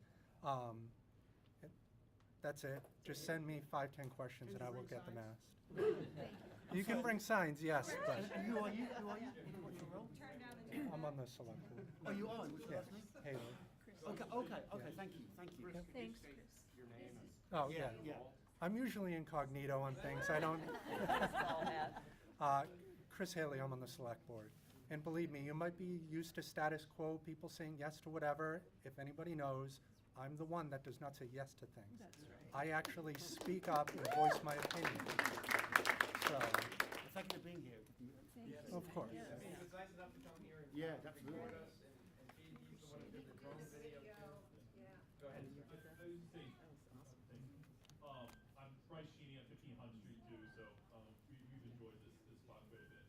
That's it. Just send me 5, 10 questions and I will get them asked. You can bring signs, yes. But Who are you? What's your role? I'm on the select board. Oh, you are? What's your last name? Haley. Okay, thank you. Thanks, Chris. Your name and Oh, yeah. I'm usually incognito on things. I don't. Chris Haley, I'm on the select board. And believe me, you might be used to status quo, people saying yes to whatever. If anybody knows, I'm the one that does not say yes to things. That's right. I actually speak up and voice my opinion. So, Thank you for being here. of course. I mean, it was nice enough to come here and Yeah, record absolutely. us, and he's the one who did the drone video too. Yeah. Go ahead. I'm Bryce Sheeny on 15 Hunt Street too, so we've enjoyed this talk quite a bit.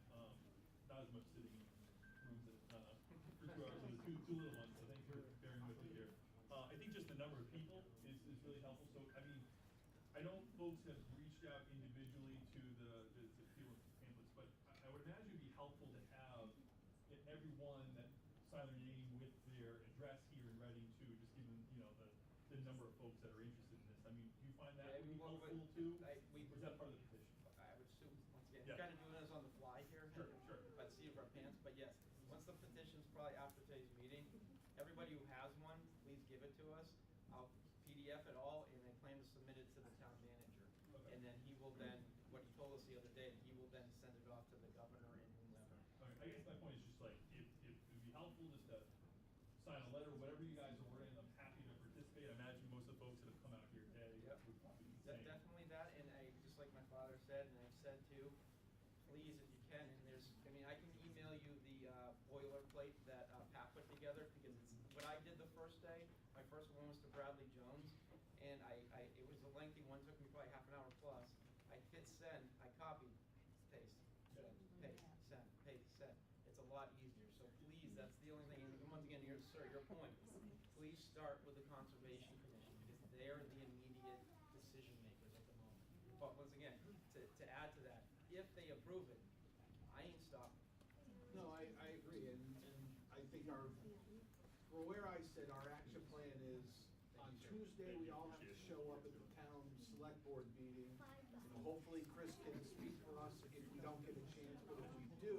Not as much sitting in rooms for 2 hours with the two little ones, so thanks for bearing with me here. I think just the number of people is really helpful. So, I mean, I know folks have reached out individually to the people with pamphlets, but I would imagine it'd be helpful to have everyone that sign their name with their address here in Reading too, just given, the number of folks that are interested in this. I mean, do you find that would be helpful too? Or is that part of the petition? I would assume, once again, Yeah. we're kind of doing this on the fly here. Sure. By the seat of our pants, but yes, once the petition's probably after today's meeting, everybody who has one, please give it to us. I'll PDF it all, and I plan to submit it to the town manager. Okay. And then he will then, what he told us the other day, he will then send it off to the governor and whomever. Okay, I guess my point is just like, if it would be helpful just to sign a letter, whatever you guys are ordering, I'm happy to participate. I imagine most of the folks that have come out here today would probably be the same. Definitely that, and just like my father said, and I've said too, please, if you can, and I can email you the boilerplate that Pat put together, because it's what I did the first day. My first one was to Bradley Jones, and it was a lengthy one, took me probably half an hour plus. I hit send, I copied, paste, send, paste, send, paste, send. It's a lot easier, so please, that's the only thing, and once again, sir, your point, please start with the Conservation Commission, because they're the immediate decision makers at the moment. But once again, to add to that, if they approve it, I ain't stopping. No, I agree, and I think for where I sit, our action plan is, on Tuesday, we all have to show up at the town select board meeting. Hopefully Chris can speak for us if we don't get a chance, but if we do,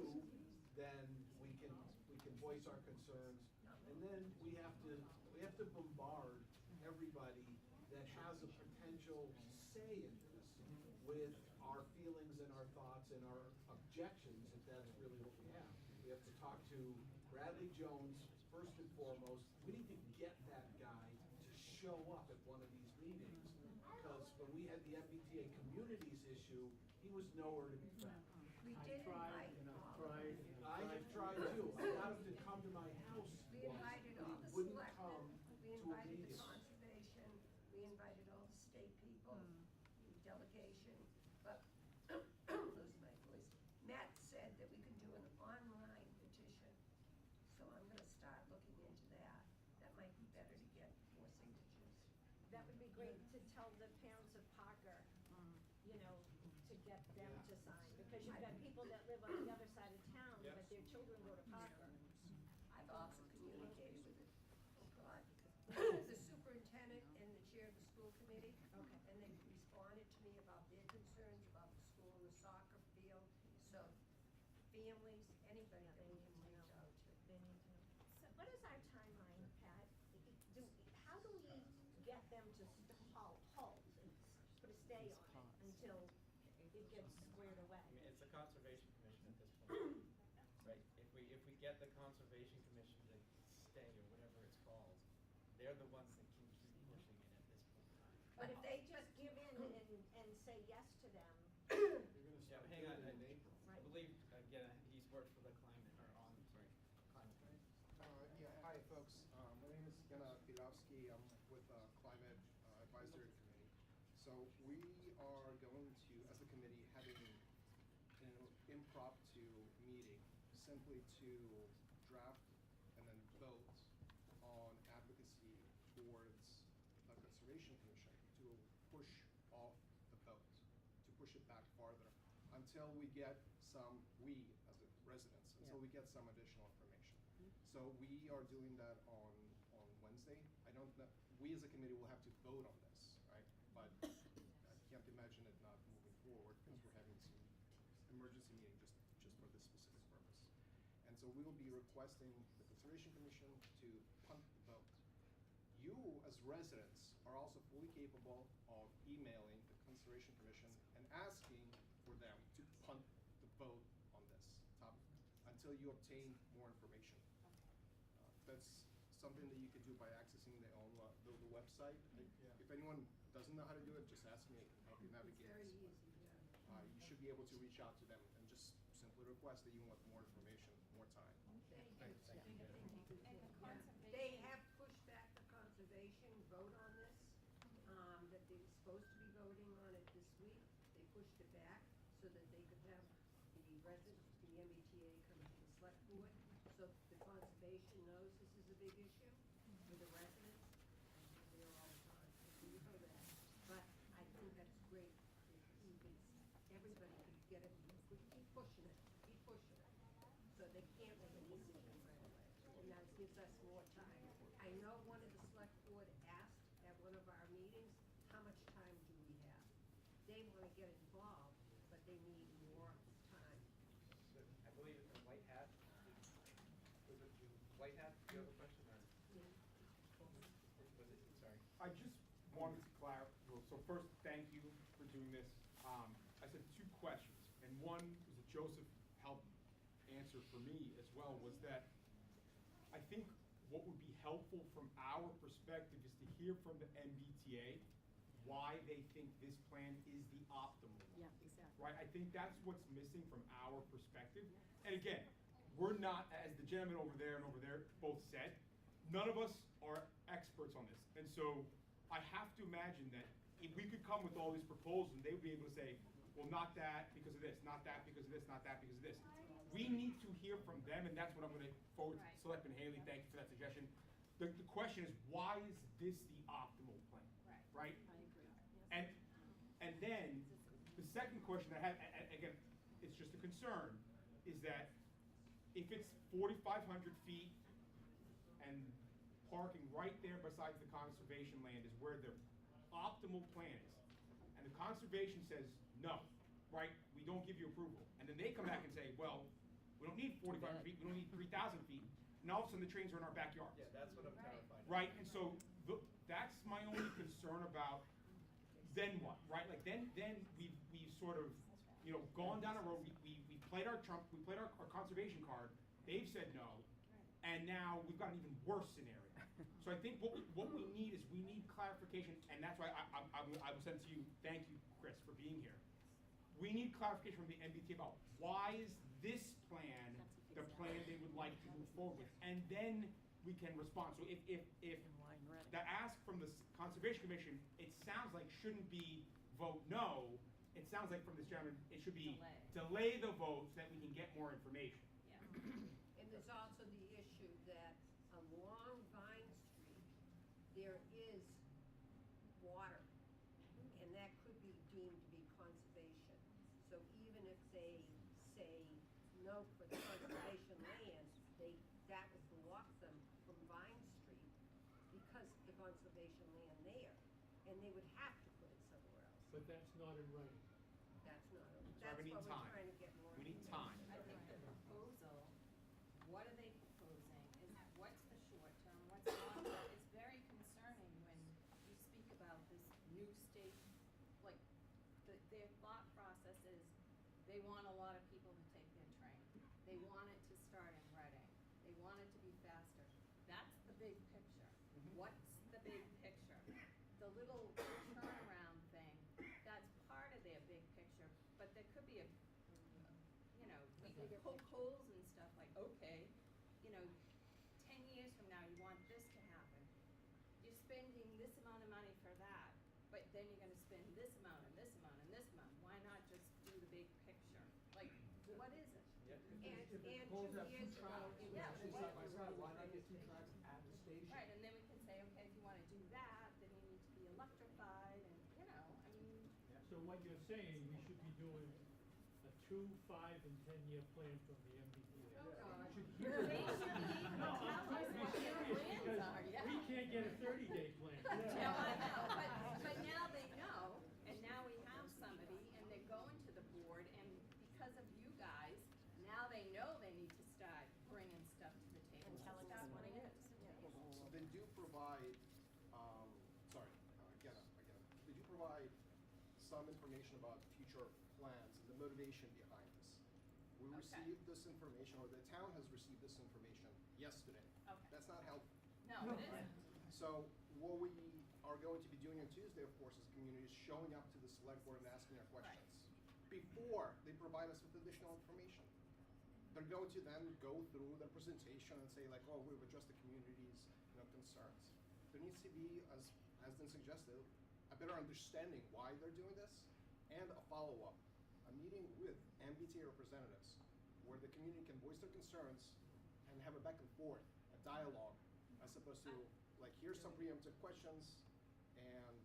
then we can voice our concerns. And then we have to bombard everybody that has a potential say in this with our feelings and our thoughts and our objections, if that's really what we have. We have to talk to Bradley Jones first and foremost. We need to get that guy to show up at one of these meetings, because when we had the MBTA communities issue, he was nowhere to be found. We did invite all. I have tried too. I got him to come to my house We once, invited but all he the wouldn't selectmen, come we to a invited the meeting. conservation, we invited all the state people, the delegation, but, losing my voice. Matt said that we can do an online petition, so I'm gonna start looking into that. That might be better to get more signatures. That would be great to tell the parents of Parker, to get them to sign, because you've got people that live on the other side of town, but their children go to Parker. I've also communicated with the superintendent and the chair of the school committee. Okay. And they responded to me about their concerns about the school and the soccer field. So families, anybody that we can reach out to. They need to know. So what is our timeline, Pat? How do we get them to halt and put a stay on it until it gets squared away? I mean, it's the Conservation Commission at this point, right? If we get the Conservation Commission to stay, or whatever it's called, they're the ones that can keep pushing it at this point in time. But if they just give in and say yes to them. You're gonna Yeah, start hang on, doing it in April. I believe, again, he's worked for the climate, or on, sorry, climate. Yeah, hi, folks. My name is Yana Pilavsky. I'm with Climate Advisory Committee. So we are going to, as a committee, having an impromptu meeting simply to draft and then vote on advocacy towards the Conservation Commission to push off the vote, to push it back farther until we get as residents, until we get some additional information. So we are doing that on Wednesday. I don't know, we as a committee will have to vote on this, right? But I can't imagine it not moving forward because we're having some emergency meeting just for this specific purpose. And so we will be requesting the Conservation Commission to punt the vote. You, as residents, are also fully capable of emailing the Conservation Commission and asking for them to punt the vote on this topic until you obtain more information. That's something that you could do by accessing their own, the website. If anyone doesn't know how to do it, just ask me, I can help you navigate. It's very easy, yeah. You should be able to reach out to them and just simply request that you want more information, more time. They have pushed back the conservation vote on this, that they were supposed to be voting on it this week. They pushed it back so that they could have the residents, the MBTA come to the select board, so the conservation knows this is a big issue for the residents. They're there all the time, so you know that. But I think that's great if you could, everybody could get it, could keep pushing it, so they can't make a decision right away. And that gives us more time. I know one of the select board asked at one of our meetings, how much time do we have? They want to get involved, but they need more time. I believe it's the white hat. Was it the white hat? Do you have a question? Or? Was it? Sorry. I just wanted to clarify. So first, thank you for doing this. I said 2 questions, and one was that Joseph helped answer for me as well, was that I think what would be helpful from our perspective is to hear from the MBTA why they think this plan is the optimal one. Yeah, exactly. Right? I think that's what's missing from our perspective. And again, we're not, as the gentleman over there and over there both said, none of us are experts on this. And so I have to imagine that if we could come with all these proposals, and they would be able to say, well, not that because of this, not that because of this, not that because of this. We need to hear from them, and that's what I'm going to forward to Selectman Haley. Thank you for that suggestion. The question is, why is this the optimal plan? Right? I agree. And then the second question I have, again, it's just a concern, is that if it's 4,500 feet and parking right there besides the conservation land is where the optimal plan is, and the conservation says no, right? We don't give you approval, and then they come back and say, well, we don't need 4,500 feet, we don't need 3,000 feet, and all of a sudden the trains are in our backyards. Yeah, that's what I'm terrified of. Right, and so that's my only concern about then what, right? Like then we've sort of, gone down a road, we played our trump, we played our conservation card, they've said no, and now we've got an even worse scenario. So I think what we need is we need clarification, and that's why I will send to you, thank you, Chris, for being here. We need clarification from the MBTA about why is this plan the plan they would like to move forward with, and then we can respond. So if the ask from the Conservation Commission, it sounds like shouldn't be vote no, it sounds like from this gentleman, it should be delay the vote so that we can get more information. And there's also the issue that along Vine Street, there is water, and that could be deemed to be conservation. So even if they say no for the conservation land, that would block them from Vine Street because the conservation land there, and they would have to put it somewhere else. But that's not in writing. That's not, So we that's need what we're time. trying to get more. We need time. I think the proposal, what are they proposing, is what's the short term, what's the long term, is very concerning when you speak about this new state, like, their thought process is, they want a lot of people to take their train. They want it to start in Reading. They want it to be faster. That's the big picture. What's the big picture? The little turnaround thing, that's part of their big picture, but there could be we could poke holes and stuff like, okay, 10 years from now, you want this to happen. You're spending this amount of money for that, but then you're gonna spend this amount and this amount and this amount. Why not just do the big picture? Like, what is it? And 2 years ago, it was Actually, side by side, why not get 2 tracks at the station? Right, and then we can say, okay, if you wanna do that, then you need to be electrified and, I mean. So what you're saying, we should be doing a 2, 5, and 10-year plan from the MBTA. Oh, God. Should They hear should it. be able to No, tell us I'm what their serious, plans because are, yeah. we can't get a 30-day plan. No, I know, but now they know, and now we have somebody, and they're going to the board, and because of you guys, now they know they need to start bringing stuff to the table. And telling us what it is. So they do provide, they do provide some information about future plans and the motivation behind this. We received this information, or the town has received this information yesterday. Okay. That's not helpful. No, it isn't. So what we are going to be doing on Tuesday, of course, as a community, is showing up to the select board and asking our questions before they provide us with additional information. They're going to then go through their presentation and say like, oh, we've addressed the community's concerns. There needs to be, as been suggested, a better understanding why they're doing this and a follow-up, a meeting with MBTA representatives where the community can voice their concerns and have a back and forth, a dialogue, as opposed to like, here's some preemptive questions and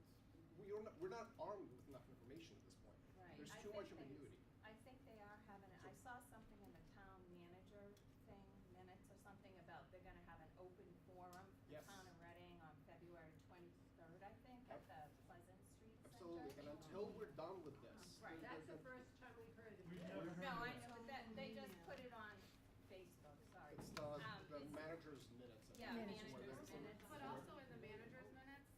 we're not armed with enough information at this point. Right. There's I too much think ambiguity. I think they are having it. I saw something in the town manager thing, minutes or something about they're gonna have an open forum for the Yes. town of Reading on February 23rd, I think, at the Pleasant Street Center. Absolutely, and until we're done with this. Right. That's the first time we've heard of this. No, I know, but that, they just put it on Facebook, sorry. It's the It's- manager's minutes. I Yeah, think, is where manager's they're- minutes. But also in the manager's minutes,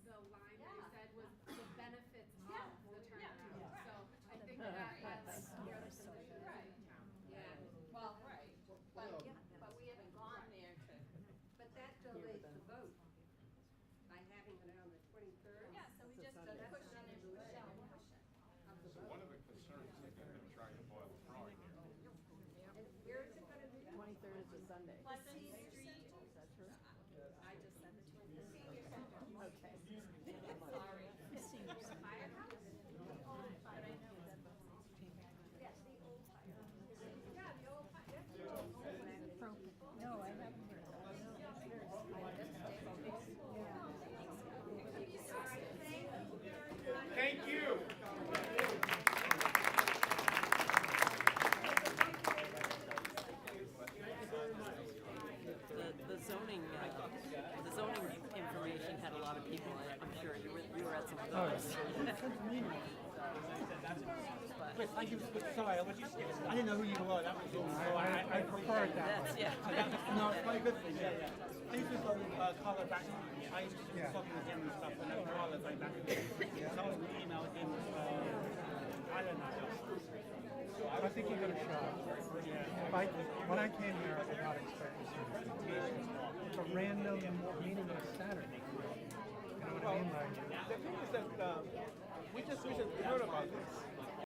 the line that you Yeah. said was the benefits of Yeah. the Yeah. turnaround. So I think Right. that highlights the other positions Right. in town. Yeah, well, right, but, Well, but we haven't gone there to. But that delays the vote by having it on the 23rd. Yeah, so we just push on it, push on it. So one of the concerns that they've been trying to boil the frog here. And where is it gonna be? 23rd is a Sunday. Pleasant Street. Is that true? I just said the 23rd. Okay. Sorry. Firehouse? But I know it's Yes, the old firehouse. Yeah, the old, that's No, I haven't heard Thank you. The zoning information had a lot of people in it. I'm sure you were at some of those. Chris, thank you. Sorry, I didn't know who you were. That was all. So I preferred that. That's, one. yeah. No, it's very good. Yeah. These are all color back. I used to be talking with him and stuff, and that's color back. So I was emailing him. I don't know. I think you got a shot. When I came here, I did not expect to see this. It's a random meeting on a Saturday. You know what I mean? Like,